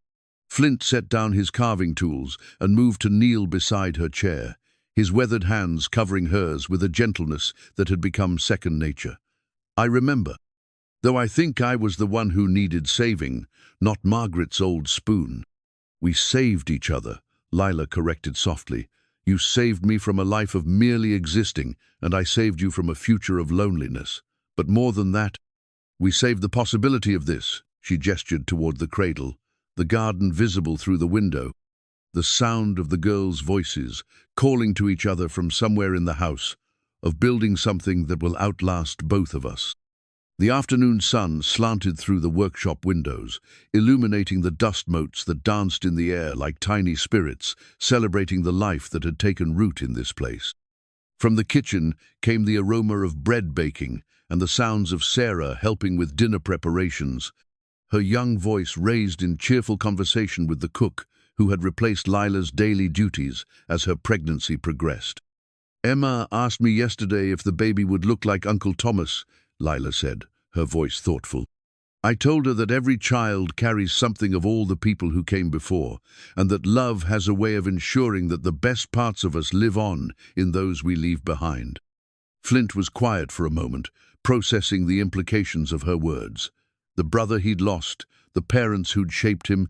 Flint set down his carving tools and moved to kneel beside her chair, his weathered hands covering hers with a gentleness that had become second nature. "I remember. Though I think I was the one who needed saving, not Margaret's old spoon." "We saved each other," Lila corrected softly. "You saved me from a life of merely existing, and I saved you from a future of loneliness. But more than that, we saved the possibility of this." She gestured toward the cradle, the garden visible through the window, the sound of the girls' voices calling to each other from somewhere in the house, of building something that will outlast both of us. The afternoon sun slanted through the workshop windows, illuminating the dust motes that danced in the air like tiny spirits, celebrating the life that had taken root in this place. From the kitchen came the aroma of bread baking and the sounds of Sarah helping with dinner preparations, her young voice raised in cheerful conversation with the cook, who had replaced Lila's daily duties as her pregnancy progressed. "Emma asked me yesterday if the baby would look like Uncle Thomas," Lila said, her voice thoughtful. "I told her that every child carries something of all the people who came before, and that love has a way of ensuring that the best parts of us live on in those we leave behind." Flint was quiet for a moment, processing the implications of her words. The brother he'd lost, the parents who'd shaped him,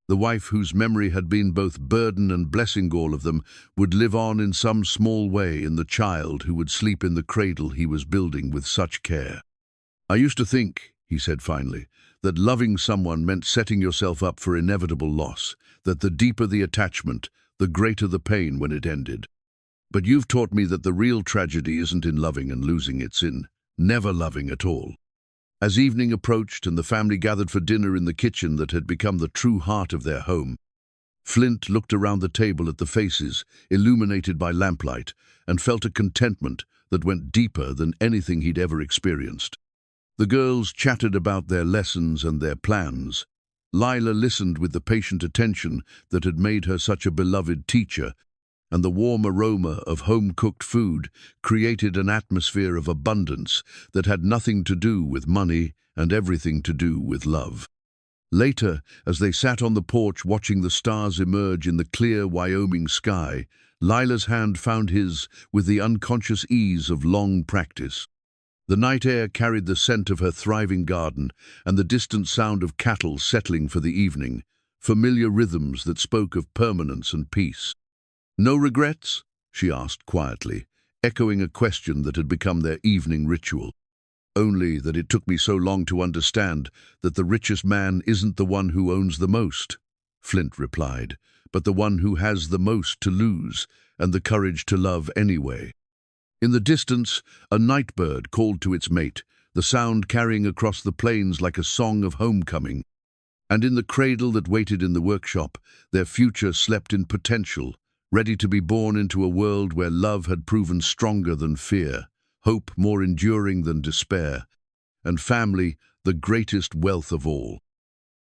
the wife whose memory had been both burden and blessing, all of them would live on in some small way in the child who would sleep in the cradle he was building with such care. "I used to think," he said finally, "that loving someone meant setting yourself up for inevitable loss, that the deeper the attachment, the greater the pain when it ended. But you've taught me that the real tragedy isn't in loving and losing, it's in never loving at all." As evening approached and the family gathered for dinner in the kitchen that had become the true heart of their home, Flint looked around the table at the faces, illuminated by lamplight, and felt a contentment that went deeper than anything he'd ever experienced. The girls chatted about their lessons and their plans. Lila listened with the patient attention that had made her such a beloved teacher, and the warm aroma of home-cooked food created an atmosphere of abundance that had nothing to do with money and everything to do with love. Later, as they sat on the porch watching the stars emerge in the clear Wyoming sky, Lila's hand found his with the unconscious ease of long practice. The night air carried the scent of her thriving garden and the distant sound of cattle settling for the evening, familiar rhythms that spoke of permanence and peace. "No regrets?" she asked quietly, echoing a question that had become their evening ritual. "Only that it took me so long to understand that the richest man isn't the one who owns the most," Flint replied, "but the one who has the most to lose and the courage to love anyway." In the distance, a nightbird called to its mate, the sound carrying across the plains like a song of homecoming. And in the cradle that waited in the workshop, their future slept in potential, ready to be born into a world where love had proven stronger than fear, hope more enduring than despair, and family the greatest wealth of all.